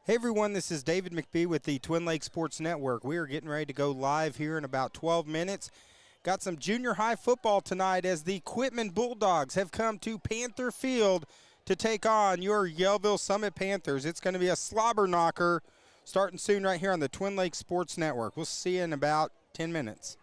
Hey everyone, this is David McBee with the Twin Lakes Sports Network. We are getting ready to go live here in about 12 minutes. Got some junior high football tonight as the Quitman Bulldogs have come to Panther Field to take on your Yellville Summit Panthers. It's going to be a slobber knocker starting soon right here on the Twin Lakes Sports Network. We'll see you in about 10 minutes.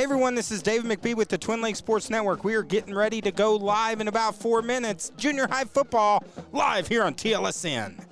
Hey everyone, this is David McBee with the Twin Lakes Sports Network. We are getting ready to go live in about 4 minutes. Junior high football live here on TLSN.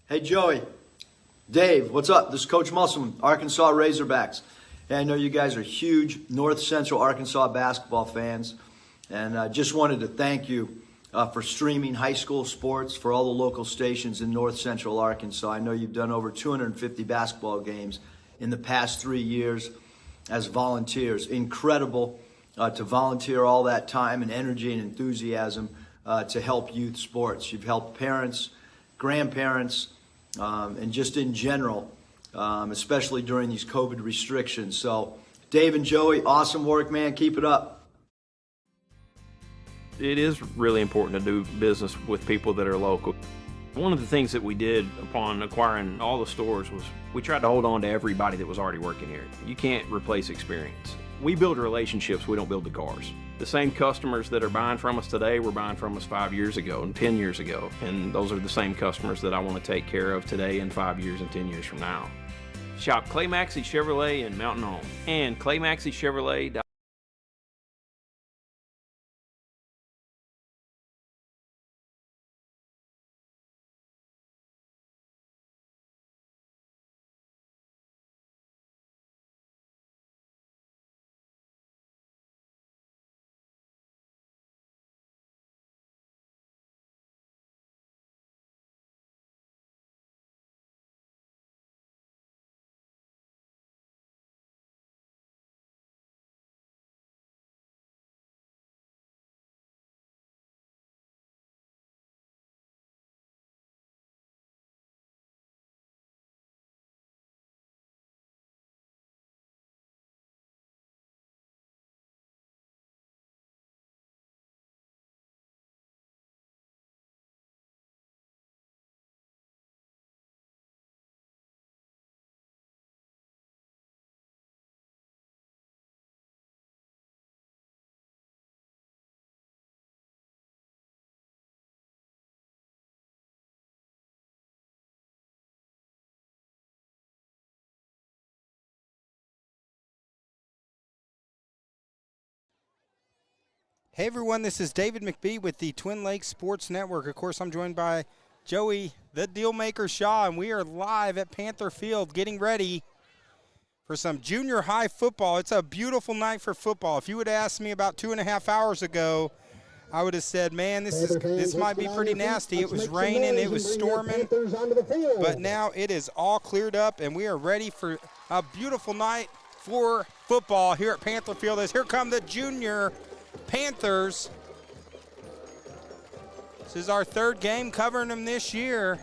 Hey Joey, Dave, what's up? This is Coach Musselman, Arkansas Razorbacks. Hey, I know you guys are huge North Central Arkansas basketball fans, and I just wanted to thank you for streaming high school sports for all the local stations in North Central Arkansas. I know you've done over 250 basketball games in the past 3 years as volunteers. Incredible to volunteer all that time and energy and enthusiasm to help youth sports. You've helped parents, grandparents, and just in general, especially during these COVID restrictions. So, Dave and Joey, awesome work, man. Keep it up. It is really important to do business with people that are local. One of the things that we did upon acquiring all the stores was we tried to hold on to everybody that was already working here. You can't replace experience. We build relationships, we don't build the cars. The same customers that are buying from us today were buying from us 5 years ago and 10 years ago. And those are the same customers that I want to take care of today and 5 years and 10 years from now. Shop Clay Maxey Chevrolet in Mountain Home and ClayMaxeyChevrolet.com. Hey everyone, this is David McBee with the Twin Lakes Sports Network. Of course, I'm joined by Joey, the Dealmaker Shaw, and we are live at Panther Field getting ready for some junior high football. It's a beautiful night for football. If you would ask me about 2.5 hours ago, I would have said, man, this might be pretty nasty. It was raining, it was storming, but now it is all cleared up, and we are ready for a beautiful night for football here at Panther Field. As here come the junior Panthers. This is our third game covering them this year,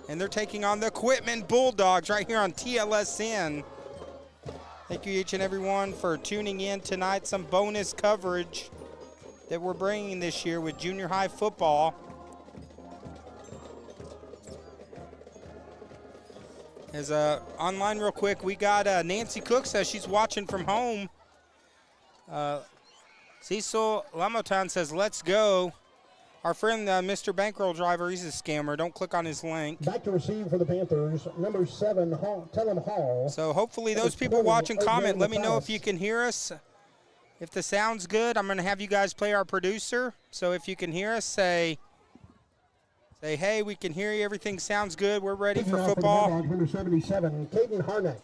and they're taking on the Quitman Bulldogs right here on TLSN. Thank you each and every one for tuning in tonight. Some bonus coverage that we're bringing this year with junior high football. As online real quick, we got Nancy Cook says she's watching from home. Cecil Lamotan says, let's go. Our friend, Mr. Bankroll Driver, he's a scammer. Don't click on his link. Back to receive for the Panthers, number 7, Tellem Hall. So hopefully those people watching comment. Let me know if you can hear us. If the sound's good, I'm going to have you guys play our producer. So if you can hear us, say, hey, we can hear you. Everything sounds good. We're ready for football. Number 77, Caden Harnack.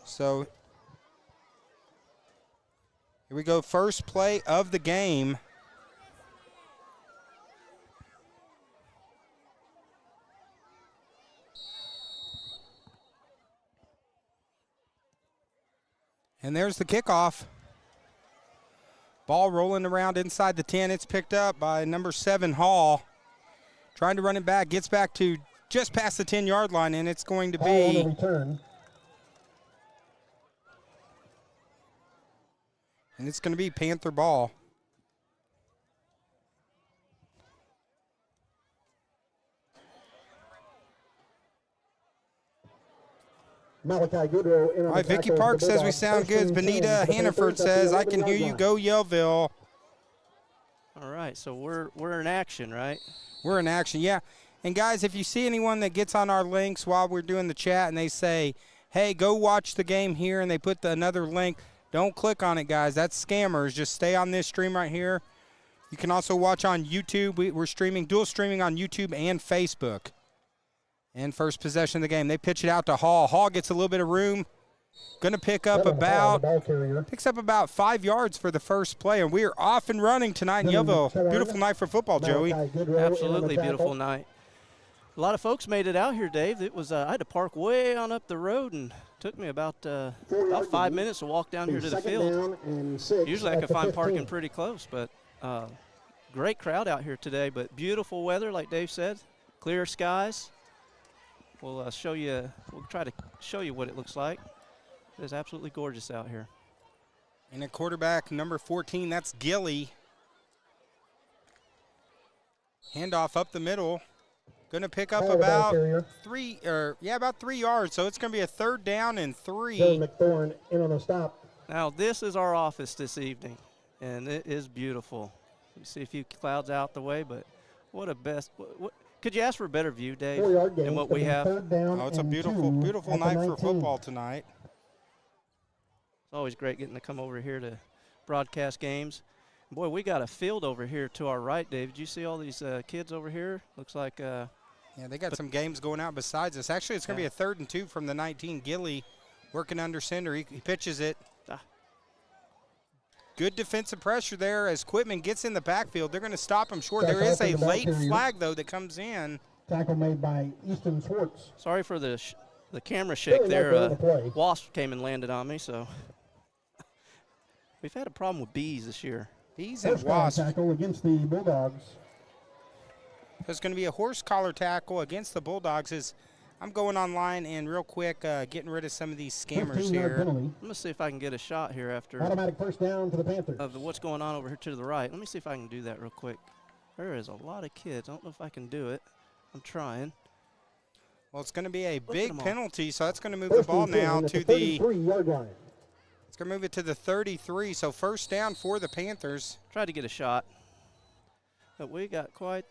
So here we go. First play of the game. And there's the kickoff. Ball rolling around inside the 10. It's picked up by number 7, Hall. Trying to run it back. Gets back to just past the 10-yard line, and it's going to be return. And it's going to be Panther ball. Malachi Goodrow in on All right, the Vicky tackle. Park says we Bulldogs. sound good. First and 10 Benita for the Hannaford Panthers at the says, I can 11-yard hear you. line. Go Yellville. All right, so we're in action, right? We're in action, yeah. And guys, if you see anyone that gets on our links while we're doing the chat and they say, hey, go watch the game here, and they put another link, don't click on it, guys. That's scammers. Just stay on this stream right here. You can also watch on YouTube. We're streaming, dual streaming on YouTube and Facebook. And first possession of the game. They pitch it out to Hall. Hall gets a little bit of room. Going to pick up picks up about 5 yards for the first play, and we are off and running tonight in Yellville. Beautiful night for football, Joey. Absolutely beautiful night. A lot of folks made it out here, Dave. It was I had to park way on up the road, and took me about 5 minutes to walk down here to the field. Usually I can find parking pretty close, but great crowd out here today. But beautiful weather, like Dave said, clear skies. We'll show you. We'll try to show you what it looks like. It is absolutely gorgeous out here. And a quarterback, number 14, that's Gilly. Handoff up the middle. Going to pick up about about 3 yards. So it's going to be a 3rd down and 3. Joe McThorne in on the stop. Now this is our office this evening, and it is beautiful. You see a few clouds out the way, but what a best. What could you ask for a better view, Dave, than what we have? Oh, it's a beautiful night for football tonight. It's always great getting to come over here to broadcast games. Boy, we got a field over here to our right, Dave. Did you see all these kids over here? Looks like yeah, they got some games going out besides us. Actually, it's going to be a 3rd and 2 from the 19. Gilly working under center. He pitches it. Good defensive pressure there as Quitman gets in the backfield. They're going to stop him short. There is a late flag, though, that comes in. Tackle made by Easton Swartz. Sorry for the camera shake there. Wasp came and landed on me, so we've had a problem with bees this year. Bees and wasps. Tackle against the Bulldogs. There's going to be a horse collar tackle against the Bulldogs. I'm going online and real quick getting rid of some of these scammers here. I'm going to see if I can get a shot here after automatic first down for the Panthers. Of what's going on over here to the right. Let me see if I can do that real quick. There is a lot of kids. I don't know if I can do it. I'm trying. Well, it's going to be a big penalty, so that's going to move the ball now to the 33-yard line. It's going to move it to the 33, so first down for the Panthers. Tried to get a shot, but we got quite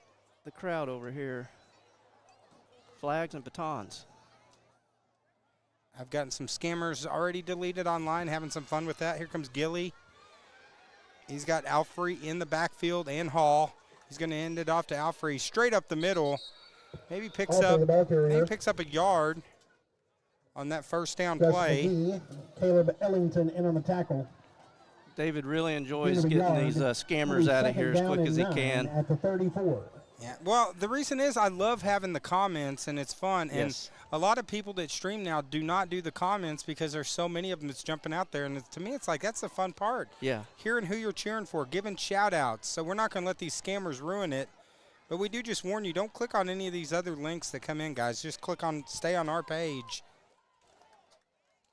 the crowd over here. Flags and batons. I've gotten some scammers already deleted online, having some fun with that. Here comes Gilly. He's got Alfrey in the backfield and Hall. He's going to end it off to Alfrey straight up the middle. Maybe picks up a yard on that first down play. Caleb Ellington in on the tackle. David really enjoys getting these scammers out of here as quick as he can. At the 34. Yeah, well, the reason is I love having the comments, and it's fun. Yes. And a lot of people that stream now do not do the comments because there's so many of them that's jumping out there. And to me, it's like that's the fun part. Yeah. Hearing who you're cheering for, giving shout-outs. So we're not going to let these scammers ruin it. But we do just warn you, don't click on any of these other links that come in, guys. Just stay on our page.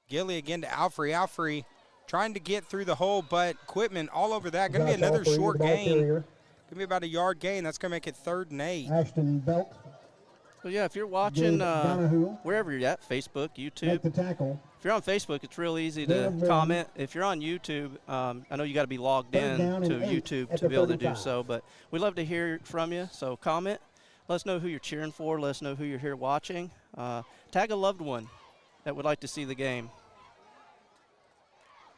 Gilly again to Alfrey. Alfrey trying to get through the hole, but Quitman all over that. Going to be another short gain. Going to be about a yard gain. That's going to make it 3rd and 8. Ashton Belt. So, yeah, if you're watching wherever you're at, Facebook, YouTube. Make the tackle. If you're on Facebook, it's real easy to comment. If you're on YouTube, I know you got to be logged in to YouTube to be able to do so, but we'd love to hear from you. So comment. Let us know who you're cheering for. Let us know who you're here watching. Tag a loved one that would like to see the game.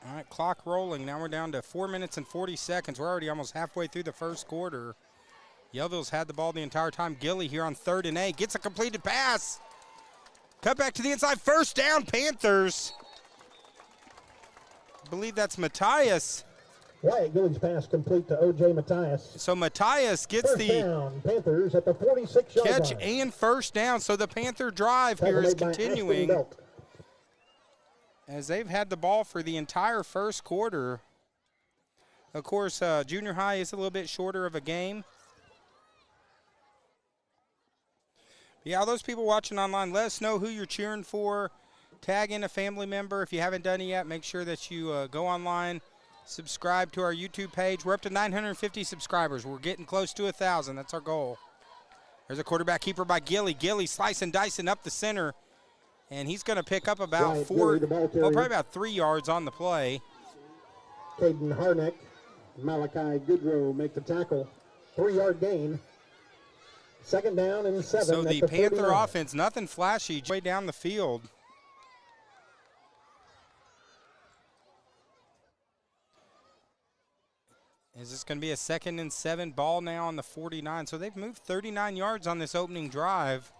All right, clock rolling. Now we're down to 4 minutes and 40 seconds. We're already almost halfway through the first quarter. Yellville's had the ball the entire time. Gilly here on 3rd and 8. Gets a completed pass. Cut back to the inside. First down, Panthers. I believe that's Matthias. Wyatt Gilly's pass complete to O.J. Matthias. So Matthias gets first the down, Panthers at the 46-yard catch line. and first down. So the Panther drive here is continuing as they've had the ball for the entire first quarter. Of course, junior high is a little bit shorter of a game. Yeah, all those people watching online, let us know who you're cheering for. Tag in a family member. If you haven't done it yet, make sure that you go online, subscribe to our YouTube page. We're up to 950 subscribers. We're getting close to 1,000. That's our goal. There's a quarterback keeper by Gilly. Gilly slicing, dicing up the center, and he's going to pick up about probably about 3 yards on the play. Caden Harnack, Malachi Goodrow make the tackle. 3-yard gain. 2nd down and 7. So the Panther 39. offense, nothing flashy, way down the field. Is this going to be a 2nd and 7 ball now on the 49? So they've moved 39 yards on this opening drive.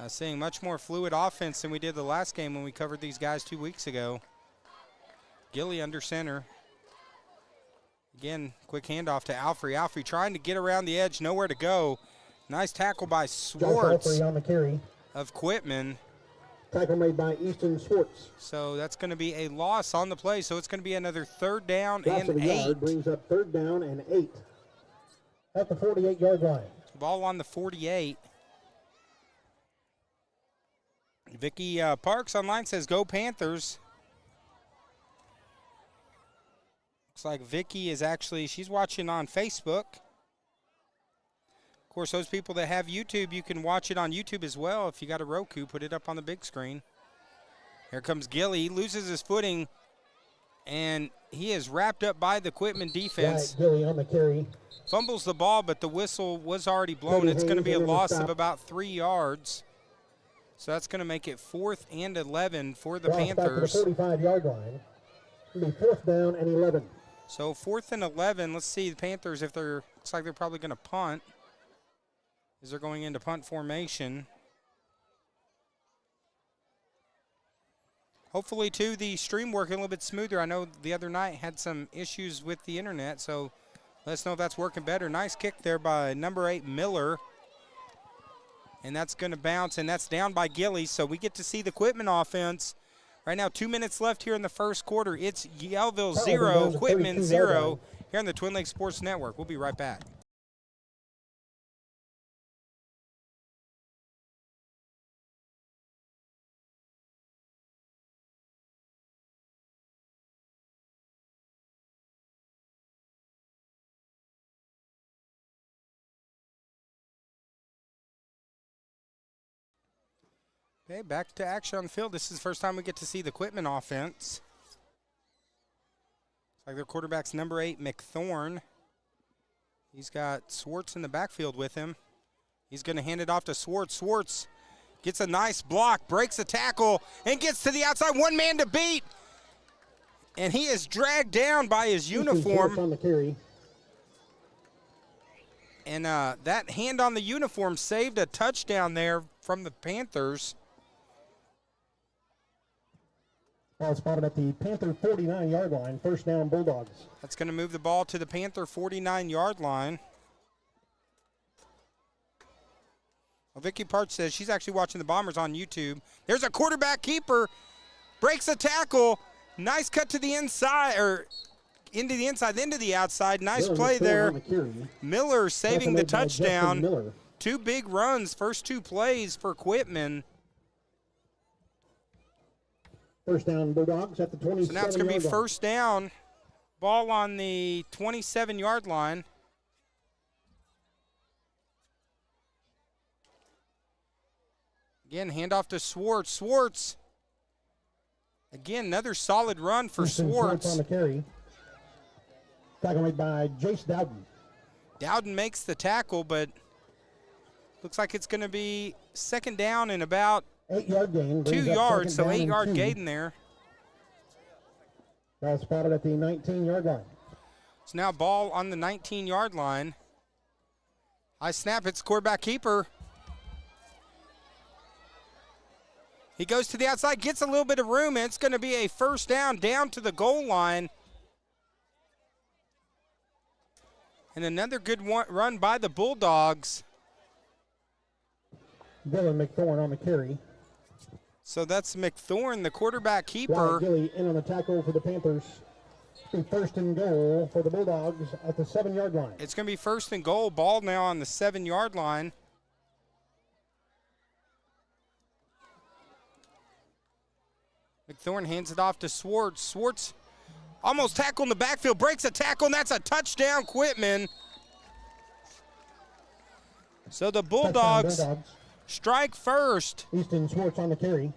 Seeing much more fluid offense than we did the last game when we covered these guys 2 weeks ago. Gilly under center. Again, quick handoff to Alfrey. Alfrey trying to get around the edge, nowhere to go. Nice tackle by Swartz on the carry. of Quitman. Tackle made by Easton Swartz. So that's going to be a loss on the play. So it's going to be another 3rd down Loss and 8. Yard brings up 3rd down and 8 at the 48-yard line. Ball on the 48. Vicky Parks online says, "Go Panthers." Looks like Vicky is she's watching on Facebook. Of course, those people that have YouTube, you can watch it on YouTube as well. If you got a Roku, put it up on the big screen. Here comes Gilly. He loses his footing, and he is wrapped up by the Quitman defense. Gilly on the carry. Fumbles the ball, but the whistle was already blown. It's going to be a loss of about 3 yards. So that's going to make it 4th and 11 for the Panthers. Back to the 45-yard line. It'll be 4th down and 11. So 4th and 11. Let's see the Panthers if looks like they're probably going to punt. As they're going into punt formation. Hopefully, too, the stream working a little bit smoother. I know the other night had some issues with the internet, so let us know if that's working better. Nice kick there by number 8, Miller. And that's going to bounce, and that's down by Gilly. So we get to see the Quitman offense. Right now, 2 minutes left here in the first quarter. It's Yellville 0, Quitman 0 here on the Twin Lakes Sports Network. We'll be right back. Okay, back to action on the field. This is the first time we get to see the Quitman offense. It's like their quarterback's number 8, McThorne. He's got Swartz in the backfield with him. He's going to hand it off to Swartz. Swartz gets a nice block, breaks a tackle, and gets to the outside. One man to beat. And he is dragged down by his uniform. On the carry. And that hand on the uniform saved a touchdown there from the Panthers. Ball spotted at the Panther 49-yard line. First down, Bulldogs. That's going to move the ball to the Panther 49-yard line. Well, Vicky Parch says she's actually watching the Bombers on YouTube. There's a quarterback keeper. Breaks a tackle. Nice cut to the inside, or into the inside, into the outside. Nice play there. Miller saving the touchdown. Two big runs, first two plays for Quitman. First down, Bulldogs at the 27-yard line. So now it's going to be first down. Ball on the 27-yard line. Again, handoff to Swartz. Swartz. Again, another solid run for Swartz. On the carry. Tackle made by Jace Dowden. Dowden makes the tackle, but looks like it's going to be second down and about 8-yard gain. 2 yards, so 8-yard gain there. Ball spotted at the 19-yard line. So now ball on the 19-yard line. High snap, it's quarterback keeper. He goes to the outside, gets a little bit of room, and it's going to be a first down to the goal line. And another good run by the Bulldogs. Dylan McThorne on the carry. So that's McThorne, the quarterback keeper. Gilly in on the tackle for the Panthers. Be first and goal for the Bulldogs at the 7-yard line. It's going to be first and goal. Ball now on the 7-yard line. McThorne hands it off to Swartz. Swartz almost tackled in the backfield, breaks a tackle, and that's a touchdown, Quitman. So the Bulldogs strike first. Easton Swartz on the carry.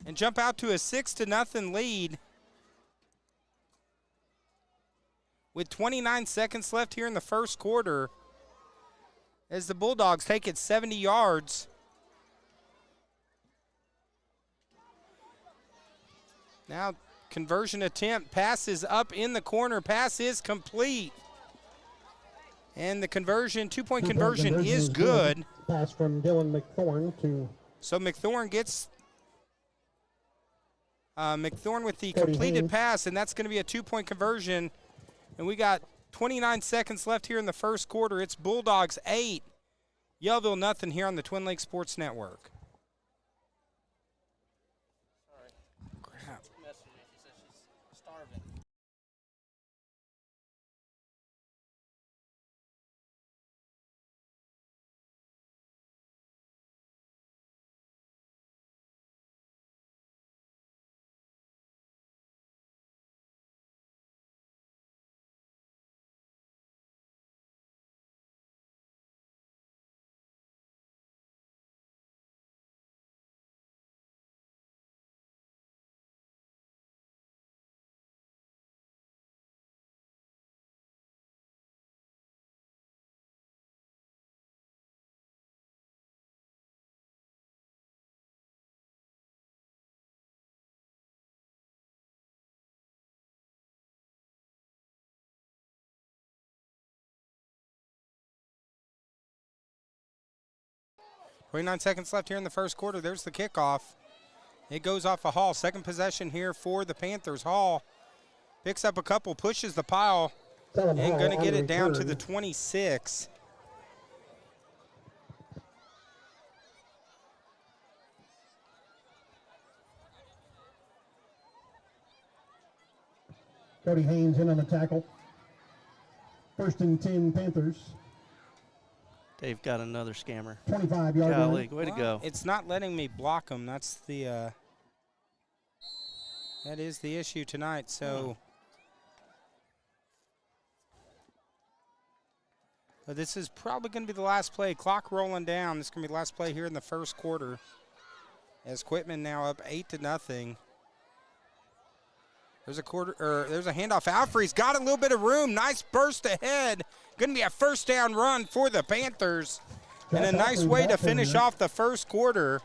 And jump out to a 6-0 lead. With 29 seconds left here in the first quarter, as the Bulldogs take it 70 yards. Now, conversion attempt. Pass is up in the corner. Pass is complete. And the conversion, two-point conversion is good. Pass from Dylan McThorne to... So McThorne gets... McThorne with the completed pass, and that's going to be a two-point conversion. And we got 29 seconds left here in the first quarter. It's Bulldogs 8, Yellville nothing here on the Twin Lakes Sports Network. 29 seconds left here in the first quarter. There's the kickoff. It goes off a Hall. Second possession here for the Panthers. Hall picks up a couple, pushes the pile, and going to get it down to the 26. Cody Haynes in on the tackle. First and 10 Panthers. They've got another scammer. 25-yard line. Way to go. It's not letting me block them. That's the that is the issue tonight. So but this is probably going to be the last play. Clock rolling down. This is going to be the last play here in the first quarter. As Quitman now up 8-0. There's a there's a handoff. Alfrey's got a little bit of room. Nice burst ahead. Going to be a first down run for the Panthers. And a nice way to finish off the first quarter.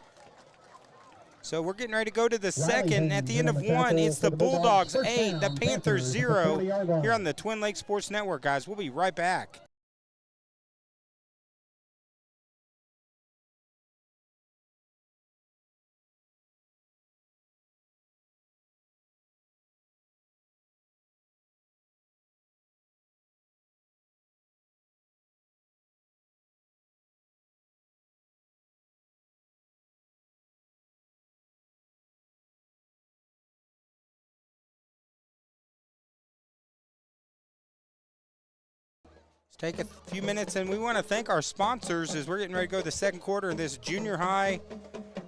So we're getting ready to go to the second. At the end of one, it's the Bulldogs 8, the Panthers 0 here on the Twin Lakes Sports Network, guys. We'll be right back. Let's take a few minutes, and we want to thank our sponsors as we're getting ready to go to the second quarter of this junior high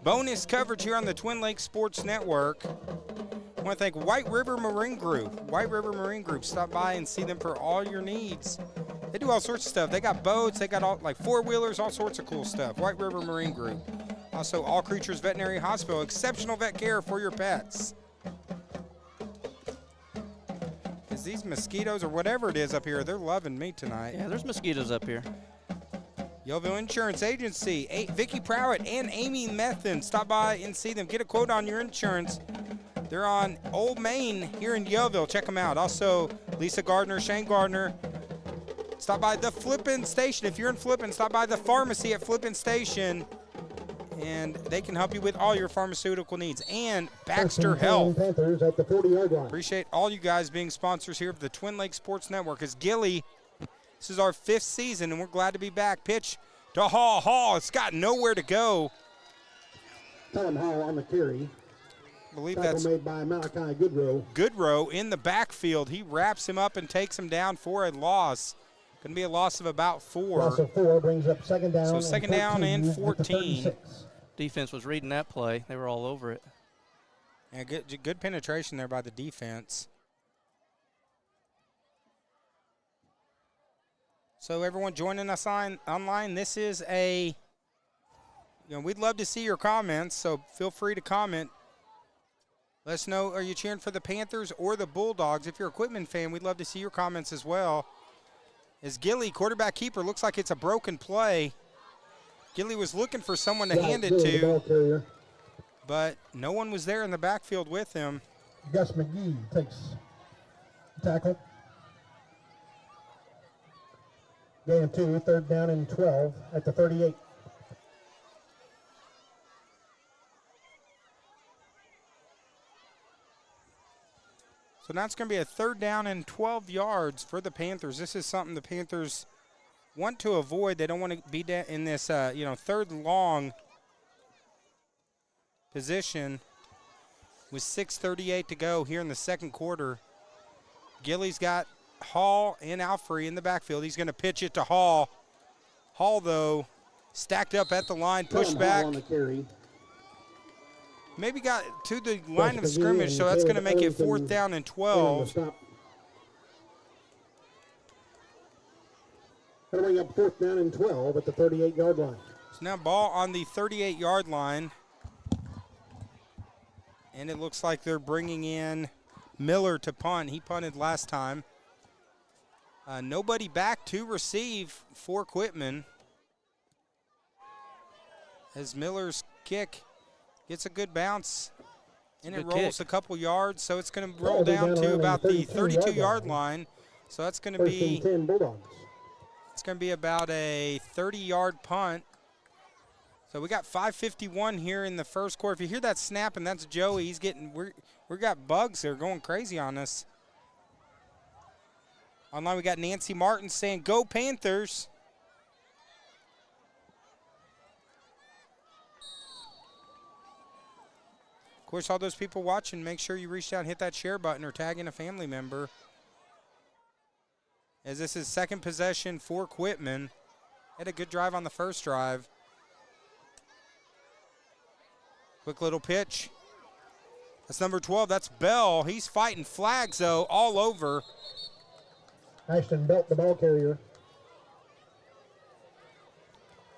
bonus coverage here on the Twin Lakes Sports Network. I want to thank White River Marine Group. White River Marine Group. Stop by and see them for all your needs. They do all sorts of stuff. They got boats. They got all like four-wheelers, all sorts of cool stuff. White River Marine Group. Also, All Creatures Veterinary Hospital. Exceptional vet care for your pets. Is these mosquitoes or whatever it is up here, they're loving me tonight. Yeah, there's mosquitoes up here. Yellville Insurance Agency, Vicki Prowett and Amy Methan. Stop by and see them. Get a quote on your insurance. They're on Old Main here in Yellville. Check them out. Also, Lisa Gardner, Shane Gardner. Stop by the Flippin' Station. If you're in Flippin', stop by the pharmacy at Flippin' Station, and they can help you with all your pharmaceutical needs. And Baxter Health. Panthers at the 40-yard line. Appreciate all you guys being sponsors here of the Twin Lakes Sports Network. As Gilly, this is our 5th season, and we're glad to be back. Pitch to Hall. Hall, it's got nowhere to go. Tom Hall on the carry. I believe Tackle that's made by Malachi Goodrow. Goodrow in the backfield. He wraps him up and takes him down for a loss. Going to be a loss of about 4. Loss of 4 brings up second down. So second down and 14. Defense was reading that play. They were all over it. Yeah, good penetration there by the defense. So everyone joining us online, this is we'd love to see your comments, so feel free to comment. Let us know, are you cheering for the Panthers or the Bulldogs? If you're a Quitman fan, we'd love to see your comments as well. As Gilly, quarterback keeper, looks like it's a broken play. Gilly was looking for someone to hand it to, but no one was there in the backfield with him. Gus McGee takes tackle. Gain of 2, third down and 12 at the 38. So now it's going to be a third down and 12 yards for the Panthers. This is something the Panthers want to avoid. They don't want to be in this, third long position with 6:38 to go here in the second quarter. Gilly's got Hall and Alfrey in the backfield. He's going to pitch it to Hall. Hall, though, stacked up at the line, pushed back. On the carry. Maybe got to the line of scrimmage, so that's going to make it 4th down and 12. Going to bring up 4th down and 12 at the 38-yard line. So now ball on the 38-yard line. And it looks like they're bringing in Miller to punt. He punted last time. Nobody back to receive for Quitman. As Miller's kick gets a good bounce, and it rolls a couple yards, so it's going to roll down to about the 32-yard line. So that's going to be it's going to be about a 30-yard punt. So we got 5:51 here in the first quarter. If you hear that snap, and that's Joey, he's getting we got bugs that are going crazy on us. Online we got Nancy Martin saying, "Go Panthers." Of course, all those people watching, make sure you reach out and hit that share button or tag in a family member. As this is second possession for Quitman. Had a good drive on the first drive. Quick little pitch. That's number 12. That's Bell. He's fighting flags, though, all over. Ashton Belt, the ball carrier.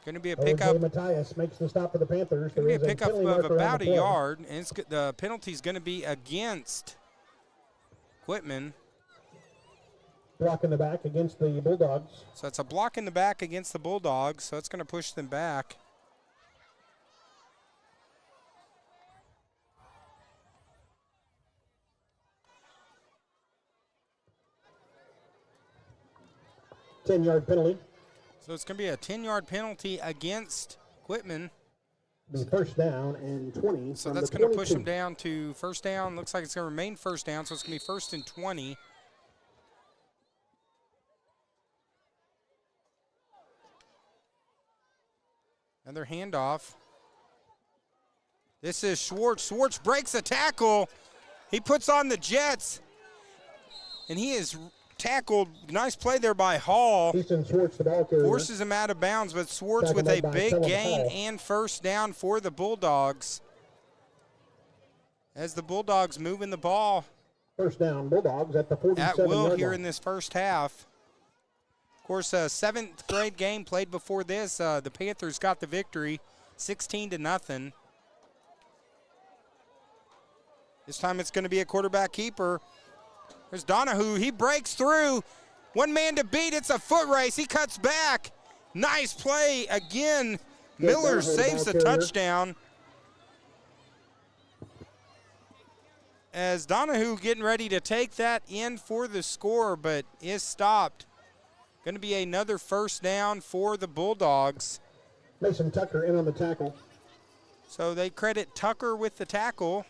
Going to be a pickup. Matthias makes the stop for the Panthers. Going to be a pickup of about a yard, and the penalty is going to be against Quitman. Block in the back against the Bulldogs. So it's a block in the back against the Bulldogs, so it's going to push them back. Ten-yard penalty. So it's going to be a 10-yard penalty against Quitman. The first down and 20. So that's going to push them down to first down. Looks like it's going to remain first down, so it's going to be 1st and 20. Another handoff. This is Schwartz. Schwartz breaks a tackle. He puts on the Jets, and he is tackled. Nice play there by Hall. Easton Schwartz, the ball carrier. Forces him out of bounds, but Schwartz Tackled with a by big Kellen gain Hall. and first down for the Bulldogs. As the Bulldogs moving the ball First down, Bulldogs at the 47-yard at will line. here in this first half. Of course, a 7th grade game played before this. The Panthers got the victory, 16-0. This time it's going to be a quarterback keeper. There's Donahue. He breaks through. One man to beat. It's a foot race. He cuts back. Nice play again. Miller saves the touchdown. As Donahue getting ready to take that in for the score, but is stopped. Going to be another first down for the Bulldogs. Mason Tucker in on the tackle. So they credit Tucker with the tackle.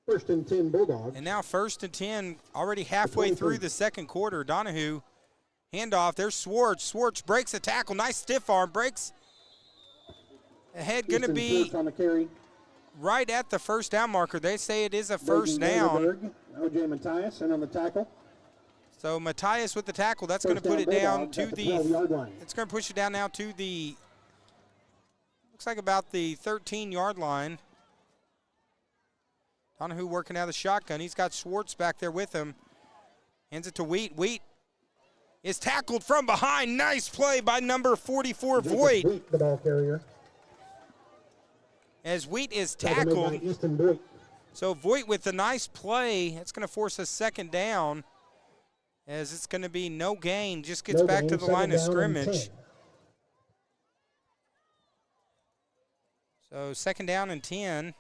First and 10 Bulldogs. And now first and 10, already halfway through the second quarter. Donahue, handoff. There's Schwartz. Schwartz breaks a tackle. Nice stiff arm. Breaks ahead. Going to be on the carry. right at the first down marker. They say it is a first down. O.J. Matthias in on the tackle. So Matthias with the tackle. That's going to put it down to the 12-yard line. it's going to push it down now to the, looks like about the 13-yard line. Donahue working out of the shotgun. He's got Schwartz back there with him. Hands it to Wheat. Wheat is tackled from behind. Nice play by number 44, Voigt. Wheat, the ball carrier. As Wheat is Tackled by tackled. Easton Boyd. So Voigt with a nice play. It's going to force a second down. As it's going to be no gain. Just gets No back gain, to the second line of down and scrimmage. 10. So second down and 10.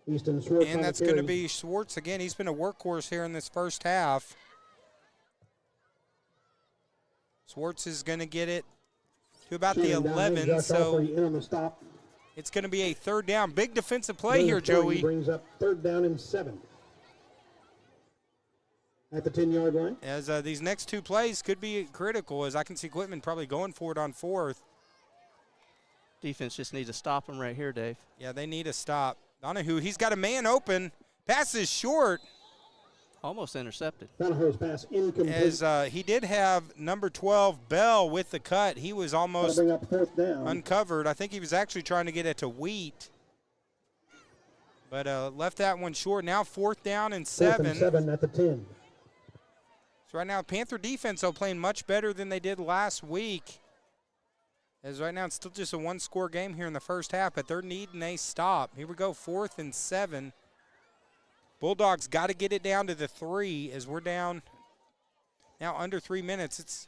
Easton Schwartz And on that's the going to carry. be Schwartz again. He's been a workhorse here in this first half. Schwartz is going to get it to about the Shannon down in, 11. Josh So Alfrey in on the stop. it's going to be a third down. Big defensive play here, Number 30 Joey. brings up third down and 7. At the 10-yard line. As these next two plays could be critical, as I can see Quitman probably going for it on fourth. Defense just needs to stop him right here, Dave. Yeah, they need a stop. Donahue, he's got a man open. Pass is short. Almost intercepted. Donahue's pass incomplete. As he did have number 12, Bell, with the cut. He was That'll almost bring up fourth down. uncovered. I think he was actually trying to get it to Wheat. But left that one short. Now fourth down and Fourth 7. and 7 at the 10. So right now, Panther defense, though, playing much better than they did last week. As right now, it's still just a one-score game here in the first half, but they're needing a stop. Here we go, 4th and 7. Bulldogs got to get it down to the 3 as we're down now under 3 minutes. It's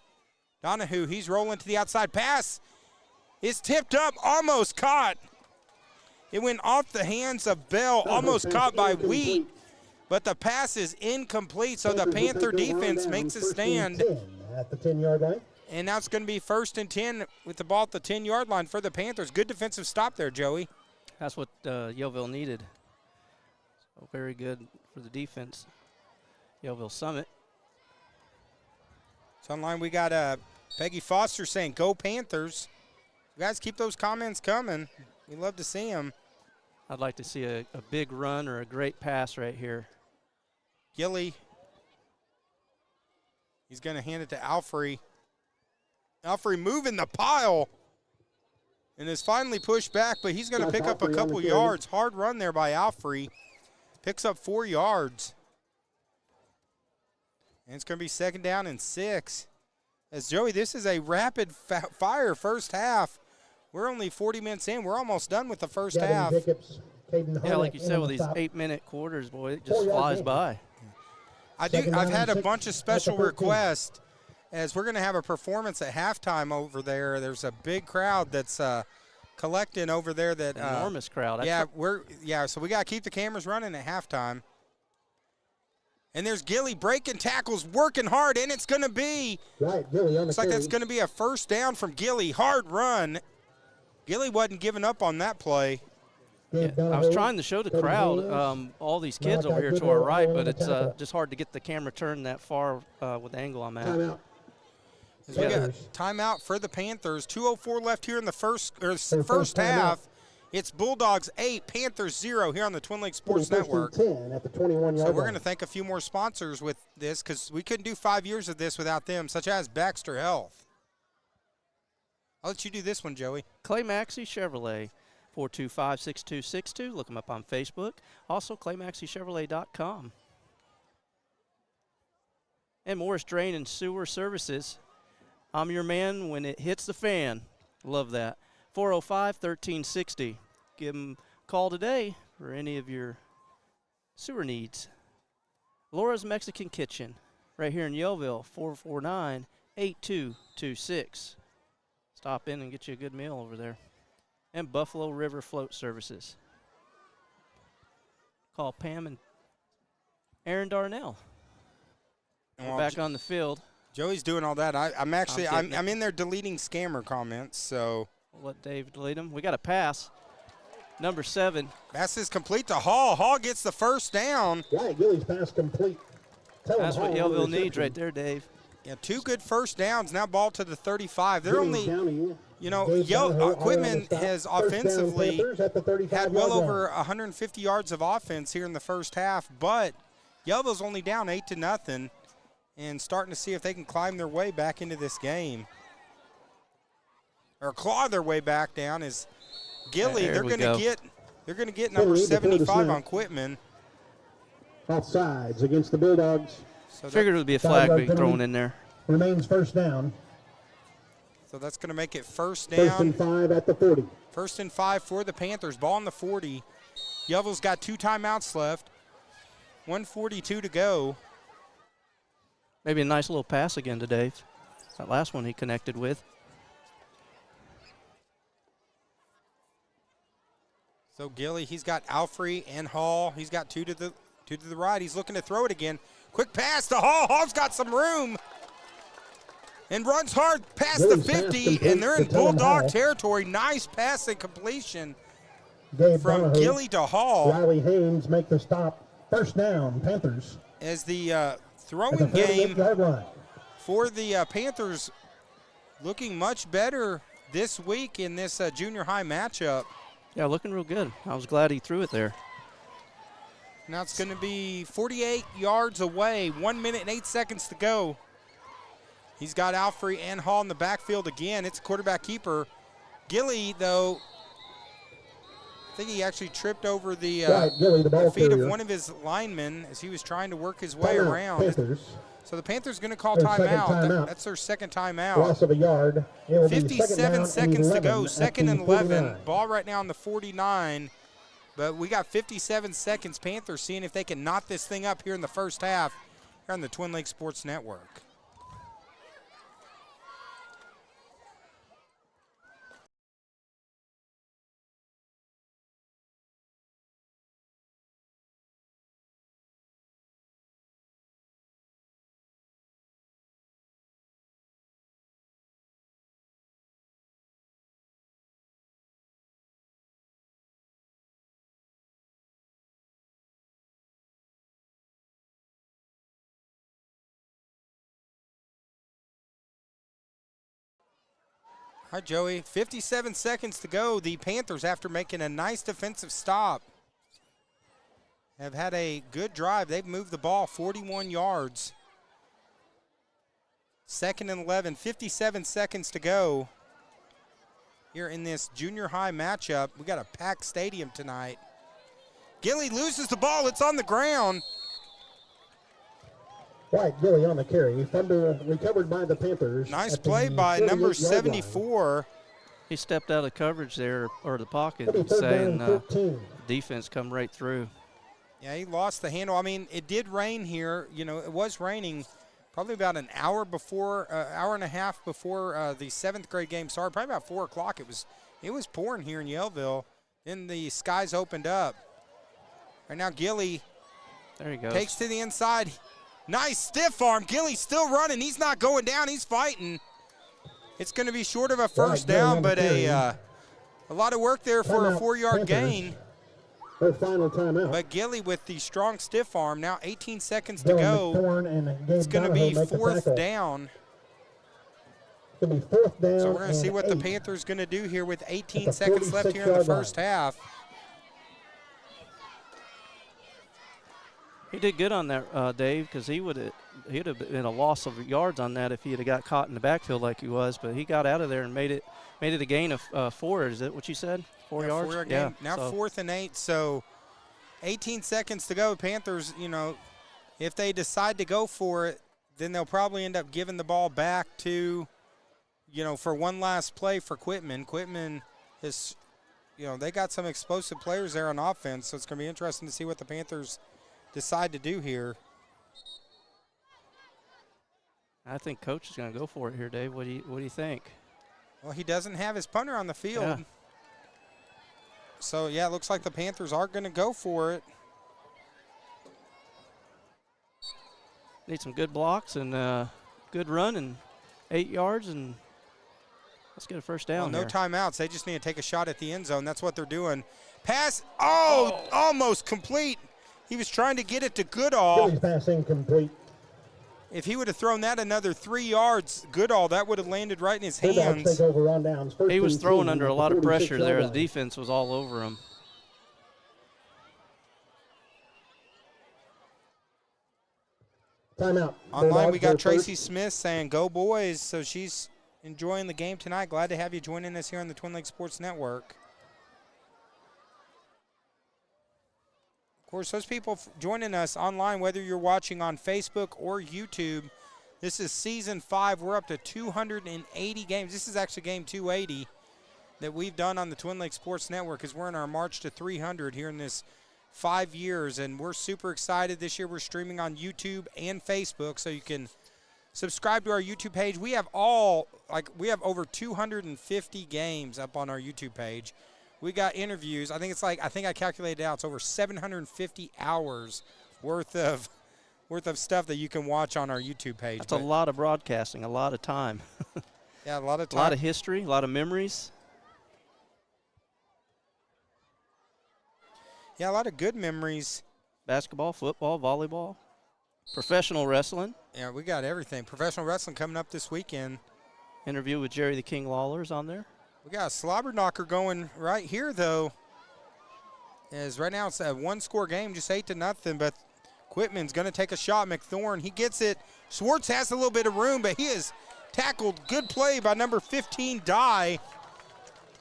Donahue. He's rolling to the outside. Pass is tipped up, almost caught. It went off the hands of Bell, almost caught by Wheat, but the pass is incomplete, so the Panther defense makes a stand. At the 10-yard line. And now it's going to be 1st and 10 with the ball at the 10-yard line for the Panthers. Good defensive stop there, Joey. That's what Yellville needed. So very good for the defense. Yellville Summit. So online we got Peggy Foster saying, "Go Panthers." You guys keep those comments coming. We love to see them. I'd like to see a big run or a great pass right here. Gilly. He's going to hand it to Alfrey. Alfrey moving the pile. And is finally pushed back, but he's going to pick up a couple yards. Hard run there by Alfrey. Picks up 4 yards. And it's going to be 2nd down and 6. As Joey, this is a rapid fire first half. We're only 40 minutes in. We're almost done with the first half. Jacobs, Caden Yeah, like Harnick you in said, on with the these top. 8-minute quarters, boy, it just 4-yard flies gain. by. Second I've down had and a 6 bunch of at the special 13. requests as we're going to have a performance at halftime over there. There's a big crowd that's collecting over there. That Enormous crowd. So we got to keep the cameras running at halftime. And there's Gilly breaking tackles, working hard, and it's going to be, Right, Gilly on the looks like carry. that's going to be a first down from Gilly. Hard run. Gilly wasn't giving up on that play. Yeah, I was trying to show the crowd all these kids over here to our right, but it's just hard to get the camera turned that far with the angle I'm at. Timeout. We got timeout for the Panthers. 2:04 left here in the first half. It's Bulldogs 8, Panthers 0 here on the Twin Lakes Sports Network. 10 at the 21-yard So we're going to thank a few more sponsors with this because we couldn't do 5 years of this without them, such as Baxter Health. I'll let you do this one, Joey. Clay Maxey Chevrolet, 425-6262. Look them up on Facebook. Also, ClayMaxeyChevrolet.com. And Morris Drain and Sewer Services. I'm your man when it hits the fan. Love that. 405-1360. Give them a call today for any of your sewer needs. Laura's Mexican Kitchen, right here in Yellville, 449-8226. Stop in and get you a good meal over there. And Buffalo River Float Services. Call Pam and Aaron Darnell. We're back on the field. Joey's doing all that. I'm in there deleting scammer comments, so. We'll let Dave delete them. We got a pass. Number 7. Pass is complete to Hall. Hall gets the first down. Yeah, Gilly's pass complete. That's what Yellville needs right there, Dave. Yeah, 2 good first downs. Now ball to the 35. They're only, Quitman has offensively had well over 150 yards of offense here in the first half, but Yellville's only down 8-0 and starting to see if they can climb their way back into this game. Or claw their way back down is Gilly. They're going to get number 75 on Quitman. Offsides against the Bulldogs. So figured it would be a flag being thrown in there. Remains first down. So that's going to make it first down. 1st and 5 at the 40. 1st and 5 for the Panthers. Ball on the 40. Yellville's got 2 timeouts left. 1:42 to go. Maybe a nice little pass again to Dave. That last one he connected with. So Gilly, he's got Alfrey and Hall. He's got 2 to the right. He's looking to throw it again. Quick pass to Hall. Hall's got some room and runs hard past the 50, and they're in Bulldog territory. Nice pass and completion from Gilly to Hall. Riley Haynes make the stop. First down, Panthers. As the throwing game for the Panthers looking much better this week in this junior high matchup. Yeah, looking real good. I was glad he threw it there. Now it's going to be 48 yards away, 1 minute and 8 seconds to go. He's got Alfrey and Hall in the backfield again. It's a quarterback keeper. Gilly, though, I think he actually tripped over the feet of one of his linemen as he was trying to work his way around. Panthers. So the Panthers going to call timeout. That's their second timeout. Loss of a yard. 57 seconds to go. 2nd and 11. Ball right now on the 49. But we got 57 seconds. Panthers seeing if they can knot this thing up here in the first half here on the Twin Lakes Sports Network. All right, Joey, 57 seconds to go. The Panthers, after making a nice defensive stop, have had a good drive. They've moved the ball 41 yards. 2nd and 11, 57 seconds to go here in this junior high matchup. We got a packed stadium tonight. Gilly loses the ball. It's on the ground. Right, Gilly on the carry. Fumble recovered by the Panthers. Nice play by number 74. He stepped out of coverage there, or the pocket, saying defense come right through. Yeah, he lost the handle. I mean, it did rain here. You know, it was raining probably about an hour before, hour and a half before the 7th grade game started. Probably about 4 o'clock. It was pouring here in Yellville. Then the skies opened up. Right now, Gilly there he goes. Takes to the inside. Nice stiff arm. Gilly's still running. He's not going down. He's fighting. It's going to be short of a first down, but a lot of work there for a 4-yard gain. Their final timeout. But Gilly with the strong stiff arm. Now 18 seconds to go. It's going to be 4th down. It'll be 4th down. So we're going to see what the 8. Panthers going to do here with 18 seconds left here in the first half. He did good on that, Dave, because he'd have been a loss of yards on that if he had got caught in the backfield like he was. But he got out of there and made it a gain of 4. Is that what you said? 4 yards? 4 yeah. Now 4th and 8. So 18 seconds to go. Panthers, if they decide to go for it, then they'll probably end up giving the ball back to, for one last play for Quitman. Quitman is, they got some explosive players there on offense, so it's going to be interesting to see what the Panthers decide to do here. I think Coach is going to go for it here, Dave. What do you think? Well, he doesn't have his punter on the field. Yeah. So, yeah, it looks like the Panthers are going to go for it. Need some good blocks and good run and 8 yards, and let's get a first down. Well, no timeouts. They just need to take a shot at the end zone. That's what they're doing. Pass. Oh, almost complete. He was trying to get it to Goodall. Pass incomplete. If he would have thrown that another 3 yards, Goodall, that would have landed right in his hands. Take over on downs. He was throwing under a lot of pressure there. The defense was all over him. Timeout. Online, we got Tracy Smith saying, "Go boys." So she's enjoying the game tonight. Glad to have you joining us here on the Twin Lakes Sports Network. Of course, those people joining us online, whether you're watching on Facebook or YouTube, this is Season 5. We're up to 280 games. This is actually game 280 that we've done on the Twin Lakes Sports Network, as we're in our march to 300 here in this 5 years, and we're super excited. This year we're streaming on YouTube and Facebook, so you can subscribe to our YouTube page. We have over 250 games up on our YouTube page. We got interviews. I think I calculated it out. It's over 750 hours worth of stuff that you can watch on our YouTube page. That's a lot of broadcasting, a lot of time. Yeah, a lot of time. A lot of history, a lot of memories. Yeah, a lot of good memories. Basketball, football, volleyball, professional wrestling. Yeah, we got everything. Professional wrestling coming up this weekend. Interview with Jerry the King Lawler's on there. We got a slobber knocker going right here, though. As right now it's a one-score game, just 8-0. But Quitman's going to take a shot. McThorne, he gets it. Schwartz has a little bit of room, but he is tackled. Good play by number 15, Dye.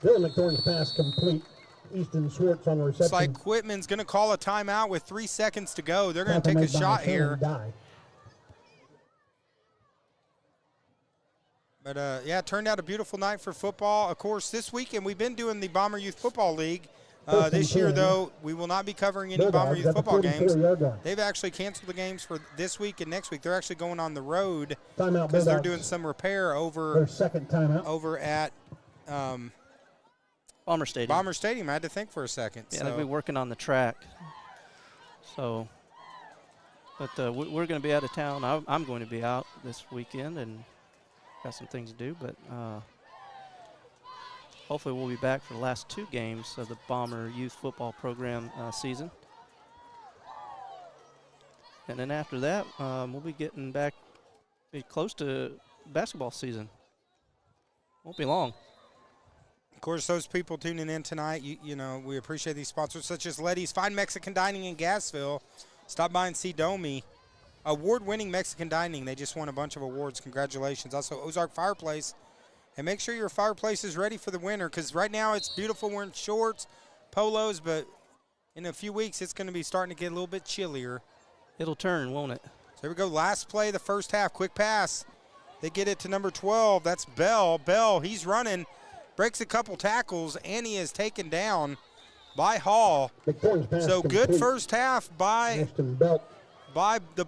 Bill McThorne's pass complete. Easton Schwartz on reception. It's like Quitman's going to call a timeout with 3 seconds to go. They're going to take a shot here. But, yeah, it turned out a beautiful night for football. Of course, this weekend we've been doing the Bomber Youth Football League. This year, though, we will not be covering any Bomber Youth football games. They've actually canceled the games for this week and next week. They're actually going on the road because they're doing some repair over at Bomber Stadium. Bomber Stadium. I had to think for a second. Yeah, they'll be working on the track. So, but we're going to be out of town. I'm going to be out this weekend and got some things to do. But hopefully we'll be back for the last 2 games of the Bomber Youth Football Program season. And then after that, we'll be getting back close to basketball season. Won't be long. Of course, those people tuning in tonight, you know, we appreciate these sponsors such as Letty's Fine Mexican Dining in Gassville. Stop by and see Domi. Award-winning Mexican dining. They just won a bunch of awards. Congratulations. Also, Ozark Fireplace. And make sure your fireplace is ready for the winter, because right now it's beautiful. We're in shorts, polos, but in a few weeks it's going to be starting to get a little bit chillier. It'll turn, won't it? So here we go. Last play of the first half. Quick pass. They get it to number 12. That's Bell. Bell, he's running. Breaks a couple tackles, and he is taken down by Hall. So good first half by the Bulldogs. By the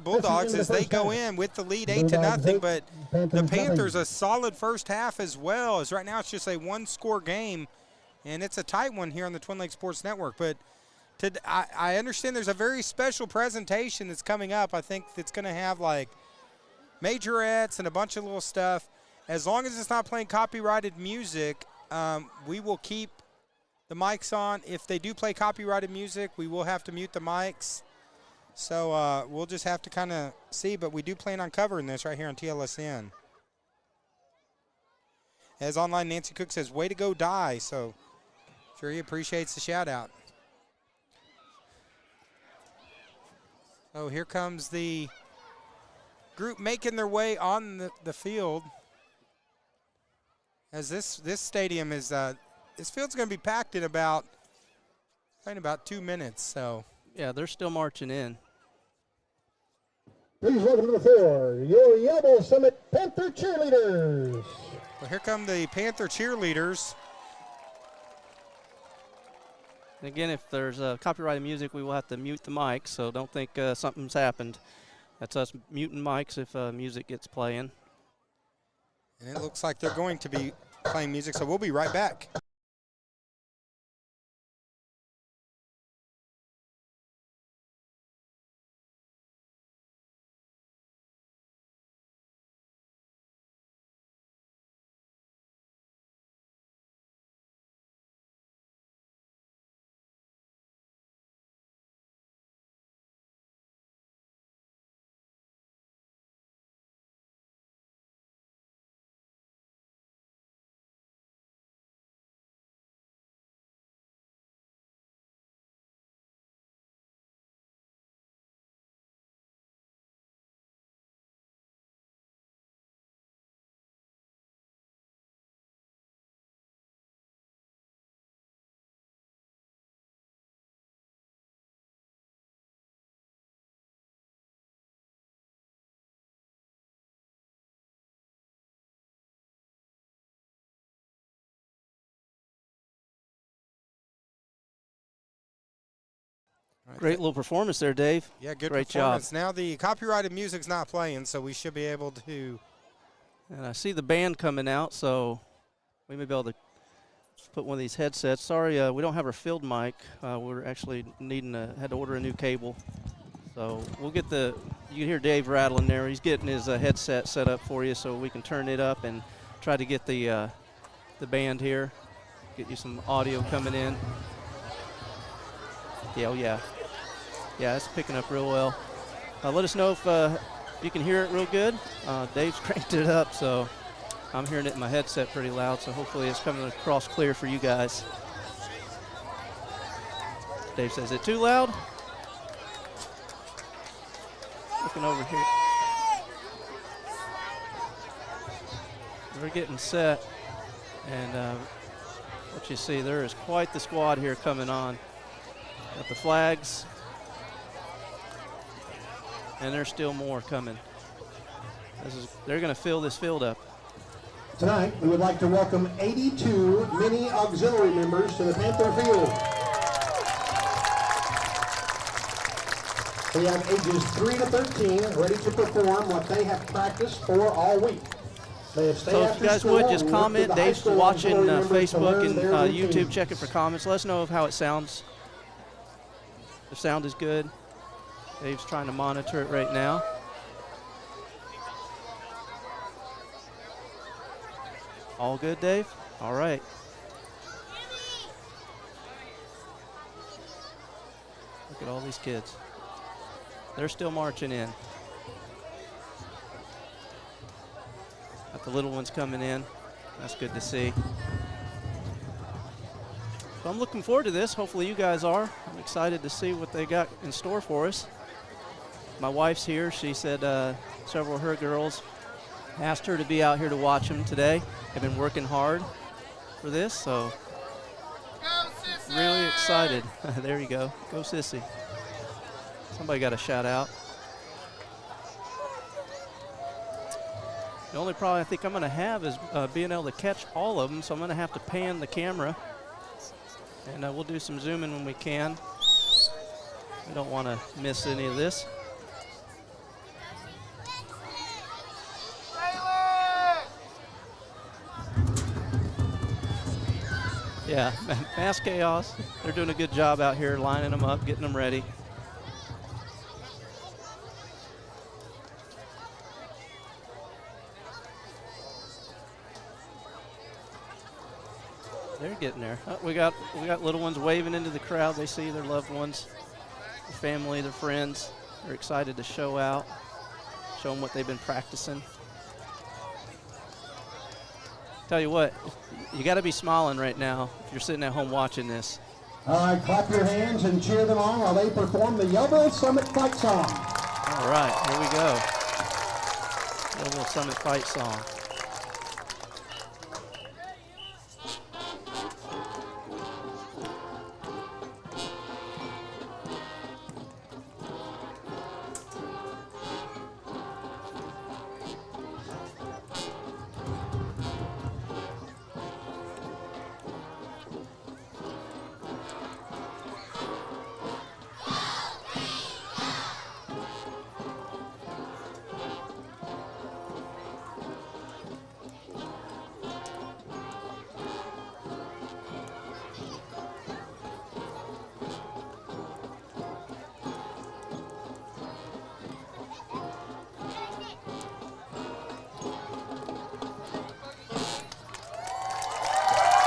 Bulldogs as they go in with the lead 8-0. But the Panthers a solid first half as well. As right now it's just a one-score game, and it's a tight one here on the Twin Lakes Sports Network. But I understand there's a very special presentation that's coming up. I think it's going to have like majorettes and a bunch of little stuff. As long as it's not playing copyrighted music, we will keep the mics on. If they do play copyrighted music, we will have to mute the mics. So we'll just have to kind of see, but we do plan on covering this right here on TLSN. As online Nancy Cook says, way to go, Die. So sure he appreciates the shout out. So here comes the group making their way on the field. As this stadium is, this field's going to be packed in about 2 minutes. So yeah, they're still marching in. Please welcome to the floor, your Yellville Summit Panther cheerleaders. Well, here come the Panther cheerleaders. And again, if there's copyrighted music, we will have to mute the mics, so don't think something's happened. That's us muting mics if music gets playing. And it looks like they're going to be playing music, so we'll be right back. Right. Great little performance there, Dave. Yeah, good Great performance. job. Now the copyrighted music's not playing, so we should be able to. And I see the band coming out, so we may be able to put one of these headsets. Sorry, we don't have our field mic. We're actually had to order a new cable. So we'll get you can hear Dave rattling there. He's getting his headset set up for you so we can turn it up and try to get the band here, get you some audio coming in. Yeah, oh yeah. Yeah, it's picking up real well. Let us know if you can hear it real good. Dave's cranked it up, so I'm hearing it in my headset pretty loud, so hopefully it's coming across clear for you guys. Dave says, is it too loud? Looking over here. We're getting set, and what you see, there is quite the squad here coming on. Got the flags, and there's still more coming. They're going to fill this field up. Tonight, we would like to welcome 82 mini auxiliary members to the Panther Field. We have ages 3 to 13 ready to perform what they have practiced for all week. They have So if you guys would just comment, Dave's watching Facebook and YouTube, checking for comments. Let us know of how it sounds. The sound is good. Dave's trying to monitor it right now. All good, Dave? All right. Look at all these kids. They're still marching in. Got the little ones coming in. That's good to see. So I'm looking forward to this. Hopefully you guys are. I'm excited to see what they got in store for us. My wife's here. She said several of her girls asked her to be out here to watch them today. They've been working hard for this, so really excited. There you go. Go Sissy. Somebody got a shout out. The only problem I think I'm going to have is being able to catch all of them, so I'm going to have to pan the camera. And we'll do some zooming when we can. We don't want to miss any of this. Yeah, Mass Chaos. They're doing a good job out here lining them up, getting them ready. They're getting there. We got little ones waving into the crowd. They see their loved ones, their family, their friends. They're excited to show out, show them what they've been practicing. Tell you what, you got to be smiling right now if you're sitting at home watching this. All right, clap your hands and cheer them on while they perform the Yellville Summit Fight Song. All right, here we go. Yellville Summit Fight Song.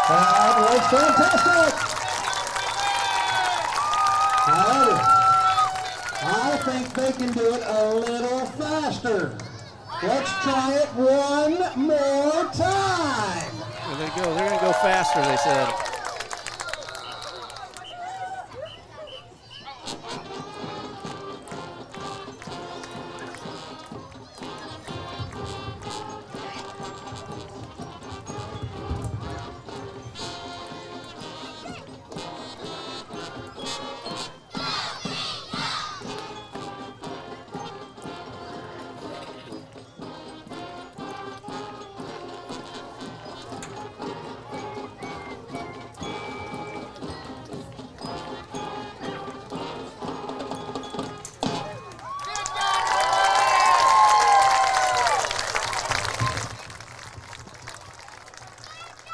That was fantastic. I think they can do it a little faster. Let's try it one more time. There they go. They're going to go faster, they said.